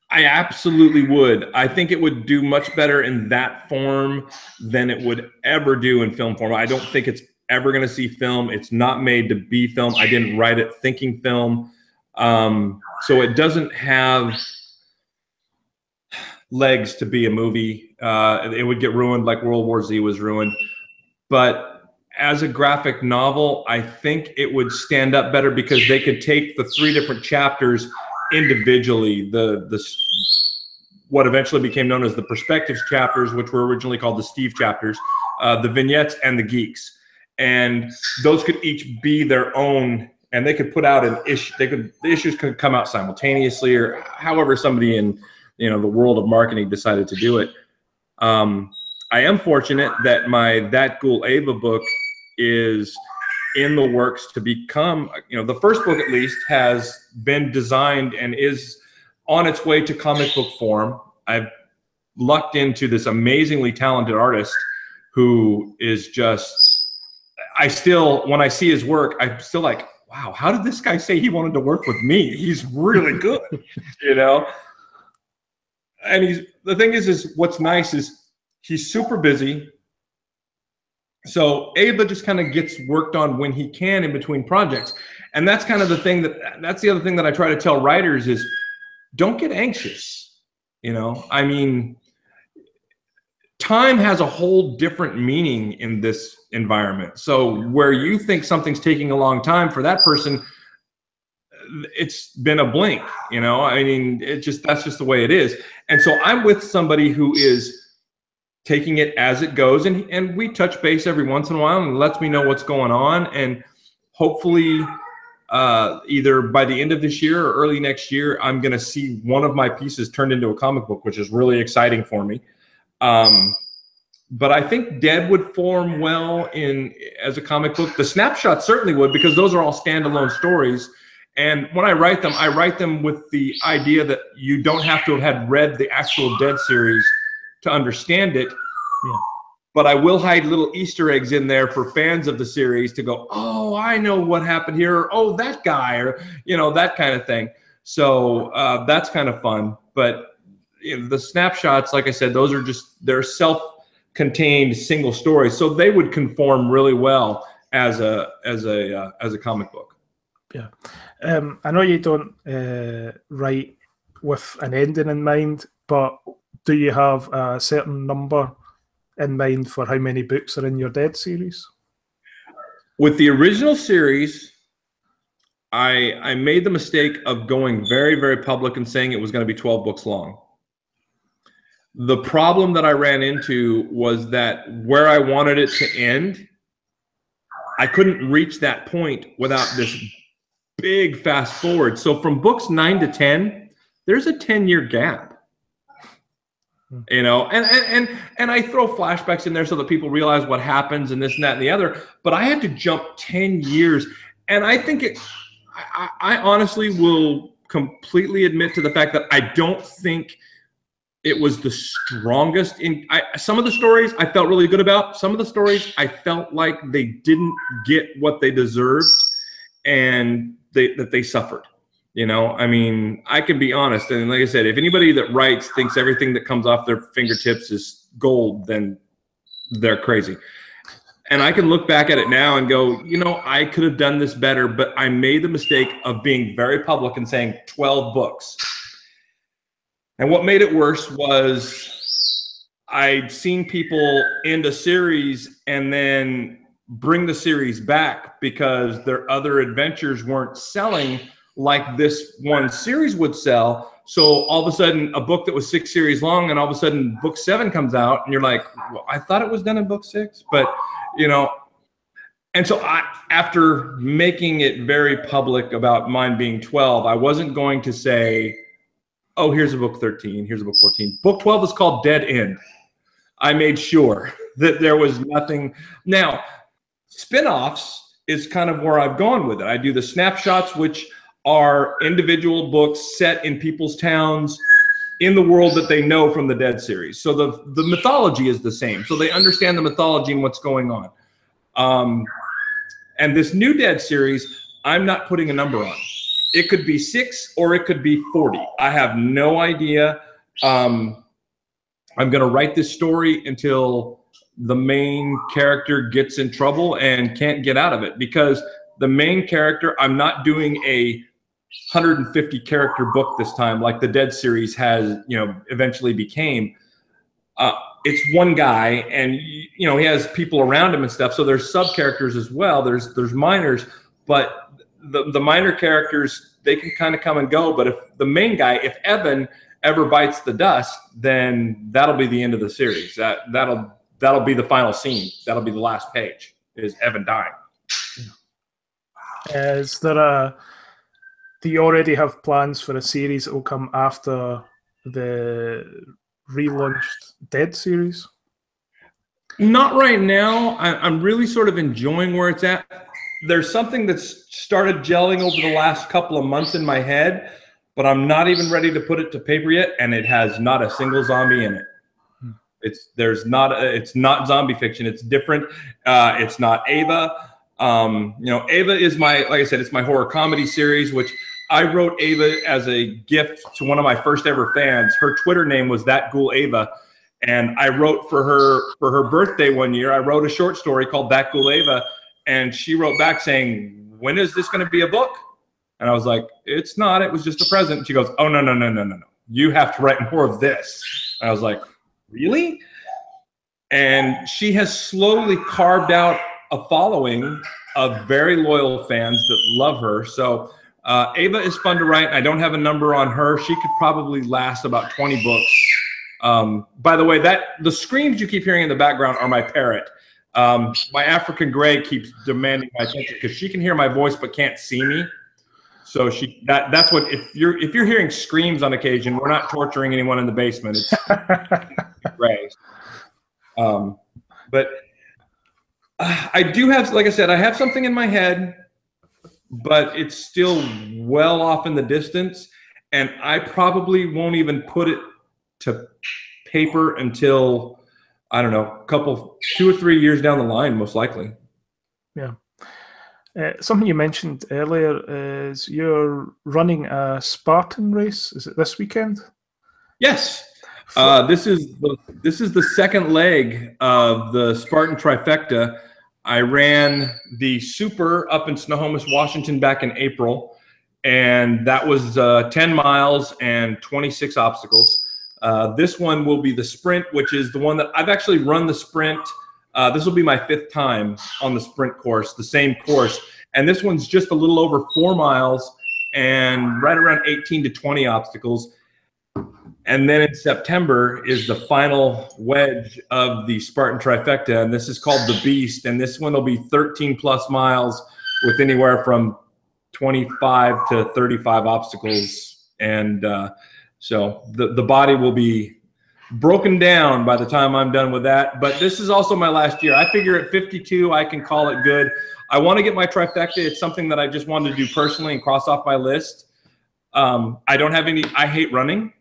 I absolutely would. I think it would do much better in that form than it would ever do in film form. I don't think it's ever going to see film. It's not made to be film. I didn't write it thinking film. So it doesn't have legs to be a movie. It would get ruined like World War Z was ruined. But as a graphic novel, I think it would stand up better because they could take the 3 different chapters individually, what eventually became known as the perspectives chapters, which were originally called the Steve chapters, the vignettes, and the geeks, and those could each be their own, and they could put out an issue. The issues could come out simultaneously, or however somebody in the world of marketing decided to do it. I am fortunate that that Ghoul Ava book is in the works to become, the first book at least has been designed and is on its way to comic book form. I've lucked into this amazingly talented artist who is just, when I see his work, I'm still like, wow, how did this guy say he wanted to work with me? He's really good, And the thing is what's nice is he's super busy. So Ava just kind of gets worked on when he can in between projects. And that's kind of the thing that's the other thing that I try to tell writers is don't get anxious. I mean, time has a whole different meaning in this environment. So where you think something's taking a long time, for that person, it's been a blink, I mean, that's just the way it is. And so I'm with somebody who is taking it as it goes, and we touch base every once in a while and lets me know what's going on, and hopefully either by the end of this year or early next year, I'm going to see one of my pieces turned into a comic book, which is really exciting for me. But I think Dead would form well as a comic book. The snapshot certainly would, because those are all standalone stories. And when I write them with the idea that you don't have to have had read the actual Dead series to understand it. Yeah. But I will hide little Easter eggs in there for fans of the series to go, oh, I know what happened here, or oh, that guy, or that kind of thing. So that's kind of fun. But the snapshots, like I said, those are they're self-contained single stories, so they would conform really well as a comic book. Yeah, I know you don't write with an ending in mind, but do you have a certain number in mind for how many books are in your Dead series? With the original series, I made the mistake of going very, very public and saying it was going to be 12 books long. The problem that I ran into was that where I wanted it to end, I couldn't reach that point without this big fast forward. So from books 9 to 10, there's a 10-year gap. And I throw flashbacks in there so that people realize what happens and this and that and the other. But I had to jump 10 years. And I think I honestly will completely admit to the fact that I don't think it was the strongest. Some of the stories I felt really good about. Some of the stories I felt like they didn't get what they deserved, and that they suffered. I mean, I can be honest. And like I said, if anybody that writes thinks everything that comes off their fingertips is gold, then they're crazy. And I can look back at it now and go, I could have done this better, but I made the mistake of being very public and saying 12 books. And what made it worse was I'd seen people end a series and then bring the series back because their other adventures weren't selling like this one series would sell. So all of a sudden, a book that was 6 series long, and all of a sudden book 7 comes out, and you're like, well, I thought it was done in book 6, but and so after making it very public about mine being 12, I wasn't going to say oh, here's a book 13, here's a book 14. Book 12 is called Dead End. I made sure that there was nothing. Now, spin-offs is kind of where I've gone with it. I do the snapshots, which are individual books set in people's towns in the world that they know from the Dead series. So the mythology is the same. So they understand the mythology and what's going on. And this new Dead series, I'm not putting a number on. It could be 6 or it could be 40. I have no idea. I'm going to write this story until the main character gets in trouble and can't get out of it, because the main character, I'm not doing a 150 character book this time like the Dead series has, eventually became. It's one guy, and he has people around him and stuff, so there's sub characters as well. There's minors, but the minor characters, they can kind of come and go. But if the main guy, if Evan ever bites the dust, then that'll be the end of the series. That'll be the final scene. That'll be the last page, is Evan dying. Is there do you already have plans for a series that will come after the relaunched Dead series? Not right now. I'm really sort of enjoying where it's at. There's something that's started gelling over the last couple of months in my head, but I'm not even ready to put it to paper yet, and it has not a single zombie in it. It's not zombie fiction. It's different. It's not Ava. Ava is like I said, it's my horror comedy series, which I wrote Ava as a gift to one of my first ever fans. Her Twitter name was That Ghoul Ava. And I wrote for her birthday one year, I wrote a short story called That Ghoul Ava. And she wrote back saying, when is this going to be a book? And I was like, it's not. It was just a present. And she goes, oh, no. You have to write more of this. And I was like, really? And she has slowly carved out a following of very loyal fans that love her. So Ava is fun to write. I don't have a number on her. She could probably last about 20 books. By the way, the screams you keep hearing in the background are my parrot. My African gray keeps demanding my attention because she can hear my voice but can't see me. So that's what, if you're hearing screams on occasion, we're not torturing anyone in the basement. It's gray. But I do have, like I said, I have something in my head, but it's still well off in the distance, and I probably won't even put it to paper until, I don't know, 2 or 3 years down the line, most likely. Yeah. Something you mentioned earlier is you're running a Spartan race. Is it this weekend? Yes. This is the second leg of the Spartan trifecta. I ran the Super up in Snohomish, Washington back in April, and that was 10 miles and 26 obstacles. This one will be the sprint, which is the one that I've actually run the sprint. This will be my 5th time on the sprint course, the same course. And this one's just a little over 4 miles and right around 18 to 20 obstacles. And then in September is the final wedge of the Spartan trifecta, and this is called the Beast. And this one will be 13 plus miles with anywhere from 25 to 35 obstacles. And so the body will be broken down by the time I'm done with that. But this is also my last year. I figure at 52, I can call it good. I want to get my trifecta. It's something that I just wanted to do personally and cross off my list. I don't have any, I hate running.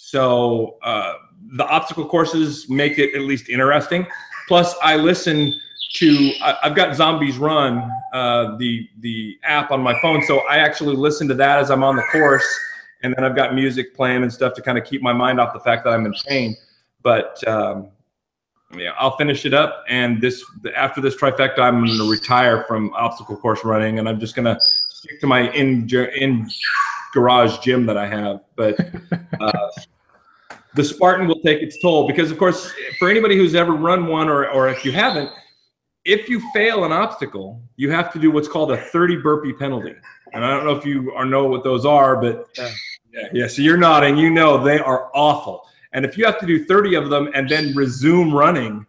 So the obstacle courses make it at least interesting. Plus, I listen to, I've got Zombies Run, the app on my phone. So I actually listen to that as I'm on the course. And then I've got music playing and stuff to kind of keep my mind off the fact that I'm in pain. But yeah, I'll finish it up. And after this trifecta, I'm going to retire from obstacle course running. And I'm just going to stick to my in garage gym that I have. But the Spartan will take its toll because, of course, for anybody who's ever run one, or if you haven't, if you fail an obstacle, you have to do what's called a 30 burpee penalty. And I don't know if you know what those are, but yeah. So you're nodding. You know they are awful. And if you have to do 30 of them and then resume running,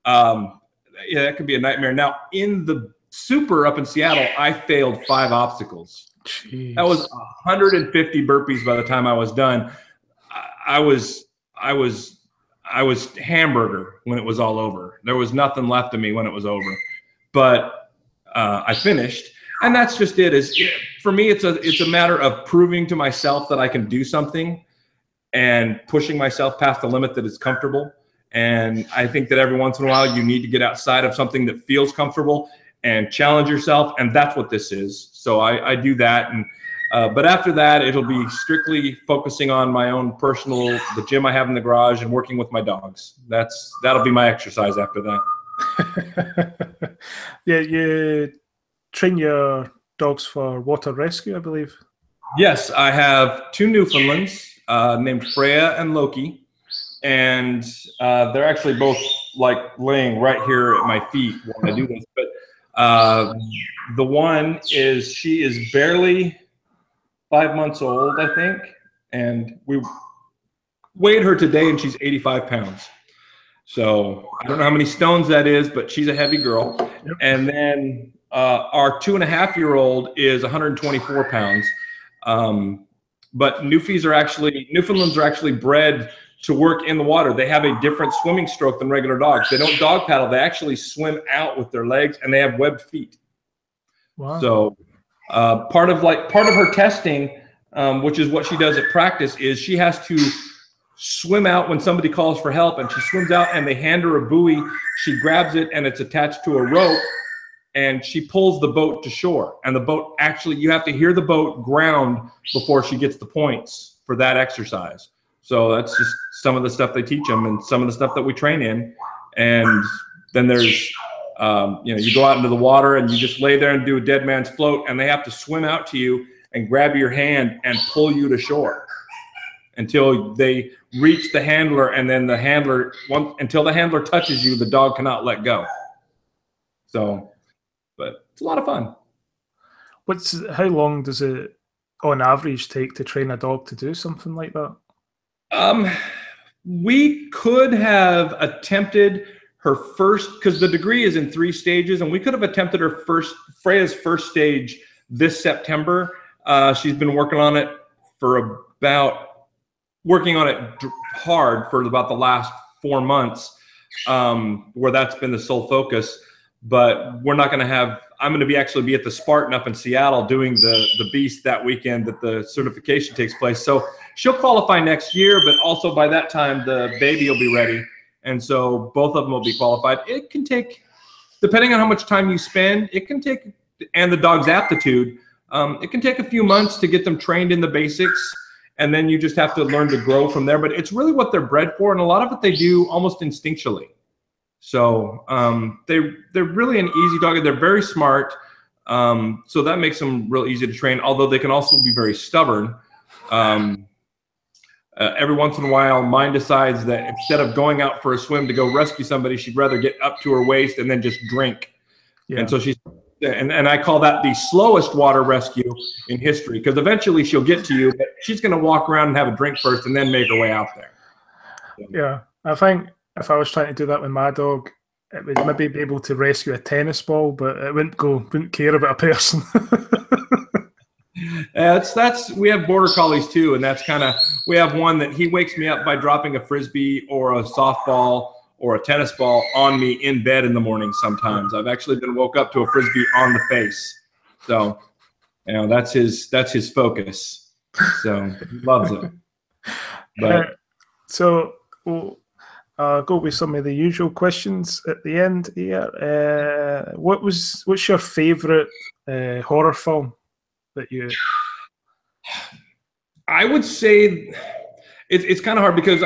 yeah, that could be a nightmare. Now, in the Super up in Seattle, I failed 5 obstacles. Jeez. That was 150 burpees by the time I was done. I was hamburger when it was all over. There was nothing left of me when it was over, but I finished. And that's just it. For me, it's a matter of proving to myself that I can do something and pushing myself past the limit that is comfortable. And I think that every once in a while you need to get outside of something that feels comfortable and challenge yourself. And that's what this is. So I do that. And but after that, it'll be strictly focusing on my own the gym I have in the garage, and working with my dogs. That'll be my exercise after that. Yeah, you train your dogs for water rescue, I believe. Yes, I have 2 Newfoundlands named Freya and Loki. And they're actually both like laying right here at my feet while I do this. But the one she is barely 5 months old, I think. And we weighed her today, and she's 85 pounds. So I don't know how many stones that is, but she's a heavy girl. Yep. And then our 2.5-year-old is 124 pounds. But Newfoundlands are actually bred to work in the water. They have a different swimming stroke than regular dogs. They don't dog paddle. They actually swim out with their legs, and they have webbed feet. Wow. So part of her testing, which is what she does at practice, is she has to swim out when somebody calls for help, and she swims out, and they hand her a buoy. She grabs it, and it's attached to a rope, and she pulls the boat to shore. And the boat you have to hear the boat ground before she gets the points for that exercise. So that's just some of the stuff they teach them, and some of the stuff that we train in. And then there's, you go out into the water, and you just lay there and do a dead man's float, and they have to swim out to you and grab your hand and pull you to shore until they reach the handler. And then until the handler touches you, the dog cannot let go. So, but it's a lot of fun. How long does it, on average, take to train a dog to do something like that? We could have attempted her first, because the degree is in 3 stages, and we could have attempted Freya's first stage this September. She's been working on it hard for about the last 4 months, where that's been the sole focus. But we're not going to have. I'm going to actually be at the Spartan up in Seattle doing the Beast that weekend that the certification takes place. So she'll qualify next year, but also by that time the baby will be ready, and so both of them will be qualified. It can take, depending on how much time you spend, and the dog's aptitude, it can take a few months to get them trained in the basics, and then you just have to learn to grow from there. But it's really what they're bred for, and a lot of it they do almost instinctually. So they're really an easy dog. They're very smart, so that makes them real easy to train, although they can also be very stubborn. Every once in a while, mine decides that instead of going out for a swim to go rescue somebody, she'd rather get up to her waist and then just drink. Yeah. And so and I call that the slowest water rescue in history, because eventually she'll get to you, but she's going to walk around and have a drink first and then make her way out there. So. Yeah, I think if I was trying to do that with my dog, it would maybe be able to rescue a tennis ball, but it wouldn't care about a person. We have border collies too, and we have one that he wakes me up by dropping a frisbee or a softball or a tennis ball on me in bed in the morning. Sometimes I've actually been woke up to a frisbee on the face. So, that's his focus. So he loves it. But go with some of the usual questions at the end here. What's your favorite horror film that you? I would say it's kind of hard, because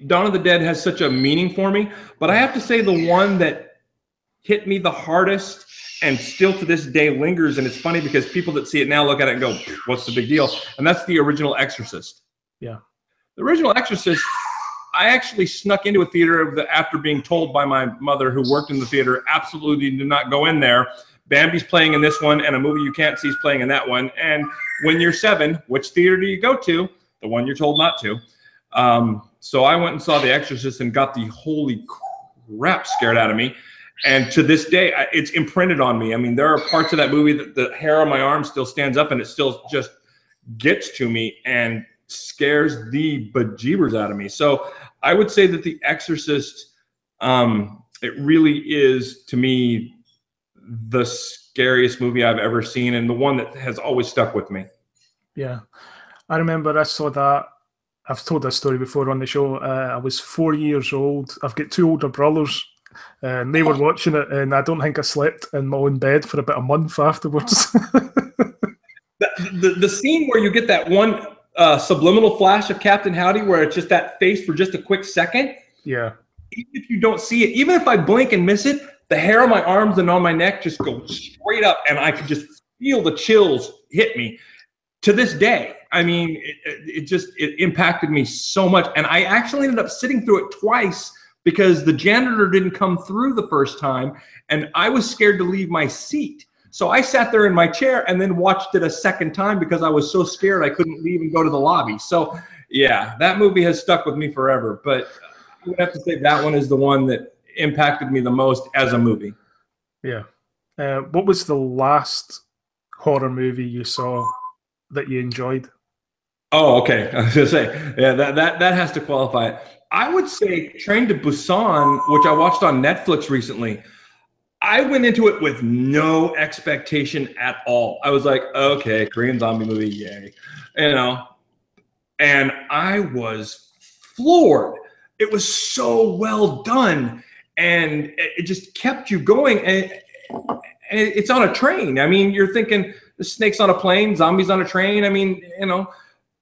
Dawn of the Dead has such a meaning for me, but I have to say the one that hit me the hardest and still to this day lingers, and it's funny because people that see it now look at it and go, what's the big deal? And that's the original Exorcist. Yeah. The original Exorcist, I actually snuck into a theater after being told by my mother, who worked in the theater, absolutely do not go in there. Bambi's playing in this one, and a movie you can't see is playing in that one. And when you're 7, which theater do you go to? The one you're told not to. So I went and saw The Exorcist and got the holy crap scared out of me. And to this day, it's imprinted on me. I mean, there are parts of that movie that the hair on my arm still stands up, and it still just gets to me and scares the bejeebers out of me. So I would say that The Exorcist, it really is, to me, the scariest movie I've ever seen, and the one that has always stuck with me. Yeah. I remember I saw that. I've told this story before on the show. I was 4 years old. I've got two older brothers, and they were watching it, and I don't think I slept in my own bed for about a month afterwards. The scene where you get that one subliminal flash of Captain Howdy, where it's just that face for just a quick second. Yeah. Even if you don't see it, even if I blink and miss it, the hair on my arms and on my neck just go straight up, and I could just feel the chills hit me. To this day, I mean, it impacted me so much. And I actually ended up sitting through it twice because the janitor didn't come through the first time, and I was scared to leave my seat. So I sat there in my chair and then watched it a second time because I was so scared I couldn't leave and go to the lobby. So yeah, that movie has stuck with me forever. But I would have to say that one is the one that impacted me the most as a movie. Yeah. What was the last horror movie you saw that you enjoyed? Oh, okay. I was gonna say, yeah, that has to qualify it. I would say Train to Busan, which I watched on Netflix recently. I went into it with no expectation at all. I was like, okay, Korean zombie movie, yay, you know. And I was floored. It was so well done, and it just kept you going. And it's on a train. I mean, you're thinking the snake's on a plane, zombies on a train. I mean, you know,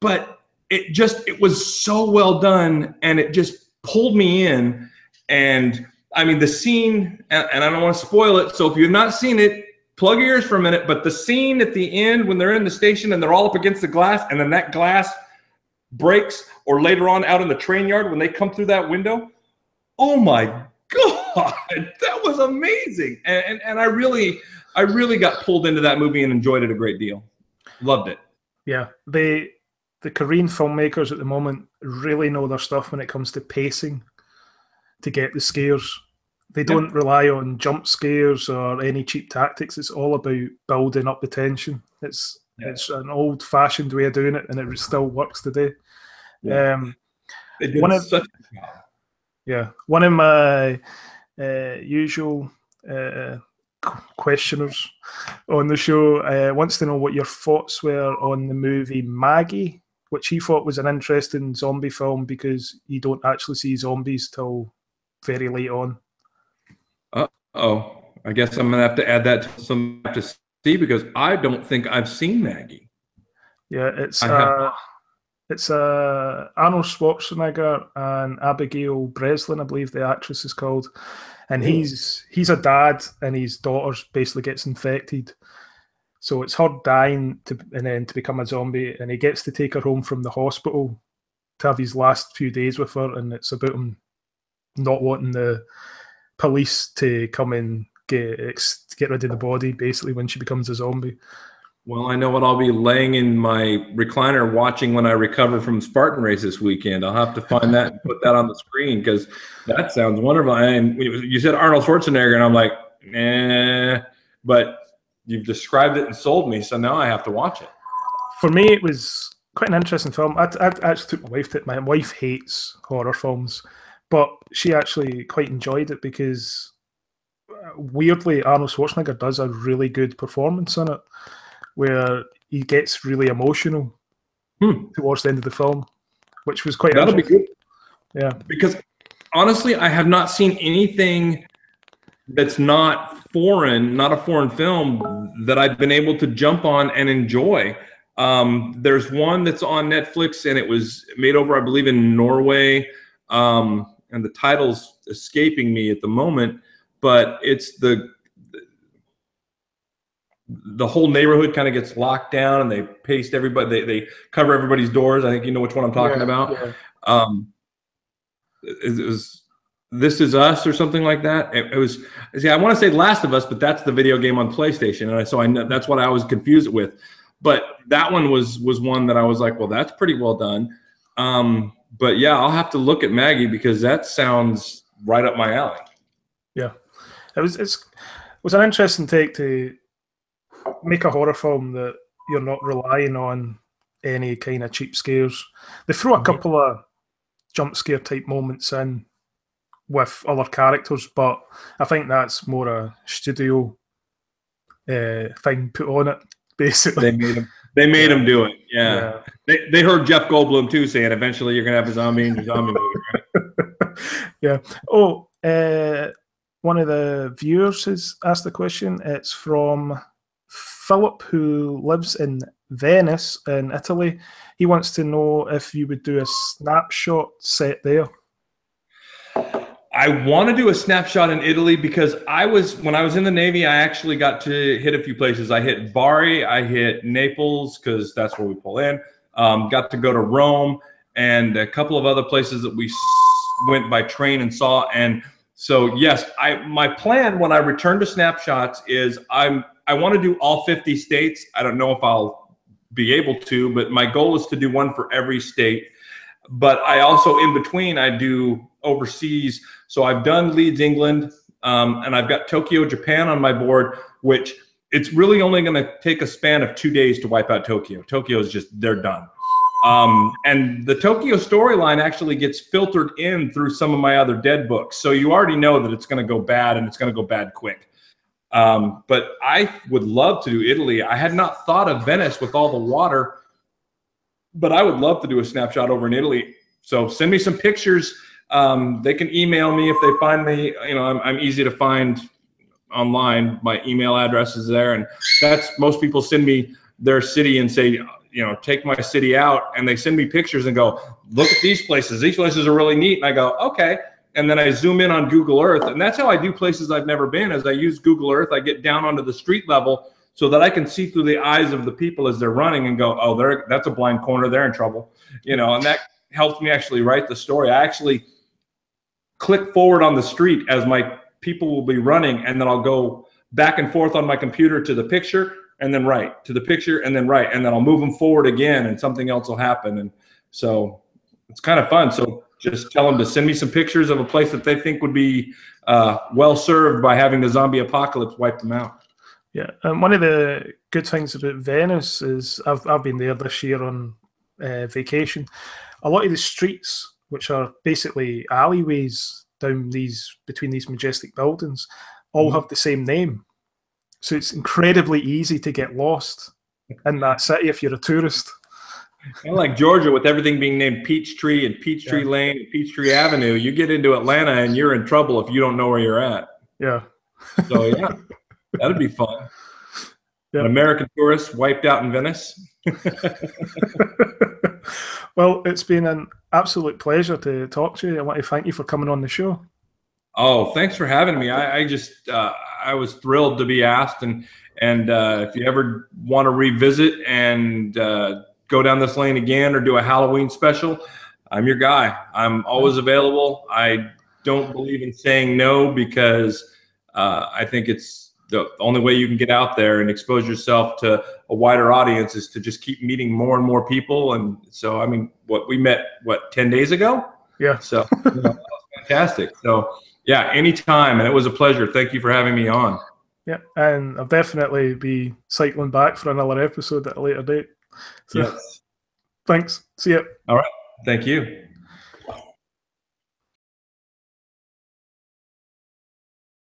but it was so well done, and it just pulled me in. And I mean, the scene, and I don't want to spoil it, so if you've not seen it, plug your ears for a minute, but the scene at the end when they're in the station and they're all up against the glass, and then that glass breaks, or later on out in the train yard when they come through that window, oh my God, that was amazing. And I really got pulled into that movie and enjoyed it a great deal. Loved it. Yeah, the Korean filmmakers at the moment really know their stuff when it comes to pacing to get the scares. They don't rely on jump scares or any cheap tactics. It's all about building up the tension. It's an old-fashioned way of doing it, and it still works today. Yeah. One of my usual questioners on the show wants to know what your thoughts were on the movie Maggie, which he thought was an interesting zombie film because you don't actually see zombies till very late on. Oh, I guess I'm gonna have to add that to some to see, because I don't think I've seen Maggie. Yeah, it's Arnold Schwarzenegger and Abigail Breslin, I believe the actress is called, and he's a dad, and his daughter basically gets infected. So it's her dying and then to become a zombie, and he gets to take her home from the hospital to have his last few days with her, and it's about him not wanting the police to come and get rid of the body, basically, when she becomes a zombie. Well, I know what I'll be laying in my recliner watching when I recover from Spartan race this weekend. I'll have to find that and put that on the screen, because that sounds wonderful. And you said Arnold Schwarzenegger, and I'm like, but you've described it and sold me, so now I have to watch it. For me, it was quite an interesting film. I actually took my wife to it. My wife hates horror films, but she actually quite enjoyed it because, weirdly, Arnold Schwarzenegger does a really good performance in it, where he gets really emotional towards the end of the film, which was quite That'll be good. Yeah. Because, honestly, I have not seen anything that's not a foreign film that I've been able to jump on and enjoy. There's one that's on Netflix, and it was made over, I believe, in Norway. And the title's escaping me at the moment, but it's the whole neighborhood kind of gets locked down, and they paste everybody. They cover everybody's doors. I think you know which one I'm talking about. Yeah. It was This Is Us or something like that. It was. See, I want to say Last of Us, but that's the video game on PlayStation, and so I know that's what I was confused with. But that one was one that I was like, well, that's pretty well done. But yeah, I'll have to look at Maggie because that sounds right up my alley. Yeah. It was an interesting take to make a horror film that you're not relying on any kind of cheap scares. They throw a couple of jump scare type moments in with other characters, but I think that's more a studio thing put on it. Basically, they made him do it. Yeah. They heard Jeff Goldblum too saying eventually you're gonna have a zombie in your zombie movie, right? Yeah. Oh, one of the viewers has asked the question. It's from Philip, who lives in Venice in Italy. He wants to know if you would do a snapshot set there. I want to do a snapshot in Italy because when I was in the Navy, I actually got to hit a few places. I hit Bari, I hit Naples because that's where we pull in. Got to go to Rome and a couple of other places that we went by train and saw. And so, yes, my plan when I return to snapshots is I want to do all 50 states. I don't know if I'll be able to, but my goal is to do one for every state. But I also, in between, I do overseas. So I've done Leeds, England, and I've got Tokyo, Japan on my board, which it's really only going to take a span of 2 days to wipe out Tokyo. Tokyo is just, they're done. And the Tokyo storyline actually gets filtered in through some of my other dead books. So you already know that it's going to go bad, and it's going to go bad quick. But I would love to do Italy. I had not thought of Venice with all the water, but I would love to do a snapshot over in Italy. So send me some pictures. They can email me if they find me. You know, I'm easy to find online. My email address is there, and that's most people send me their city and say, you know, take my city out, and they send me pictures and go, look at these places. These places are really neat. And I go, okay. And then I zoom in on Google Earth, and that's how I do places I've never been. As I use Google Earth, I get down onto the street level so that I can see through the eyes of the people as they're running and go, oh, that's a blind corner. They're in trouble, you know. And that helps me actually write the story. I actually click forward on the street as my people will be running, and then I'll go back and forth on my computer to the picture and then right, to the picture and then right, and then I'll move them forward again and something else will happen. And so it's kind of fun. So just tell them to send me some pictures of a place that they think would be well served by having the zombie apocalypse wipe them out. Yeah, and one of the good things about Venice is I've been there this year on vacation. A lot of the streets, which are basically alleyways down between these majestic buildings, all have the same name. So it's incredibly easy to get lost in that city if you're a tourist. Kind of like Georgia, with everything being named Peachtree and Peachtree Lane and Peachtree Avenue, you get into Atlanta and you're in trouble if you don't know where you're at. Yeah. So yeah, that'd be fun. Yeah. An American tourist wiped out in Venice. Well, it's been an absolute pleasure to talk to you. I want to thank you for coming on the show. Oh, thanks for having me. I was thrilled to be asked, and if you ever want to revisit and go down this lane again or do a Halloween special, I'm your guy. I'm always available. I don't believe in saying no because I think it's the only way you can get out there and expose yourself to a wider audience is to just keep meeting more and more people. And so, I mean, we met 10 days ago? Yeah. So that was fantastic. So yeah, anytime. And it was a pleasure. Thank you for having me on. Yeah. And I'll definitely be cycling back for another episode at a later date. So, yes. Thanks. See ya. All right. Thank you.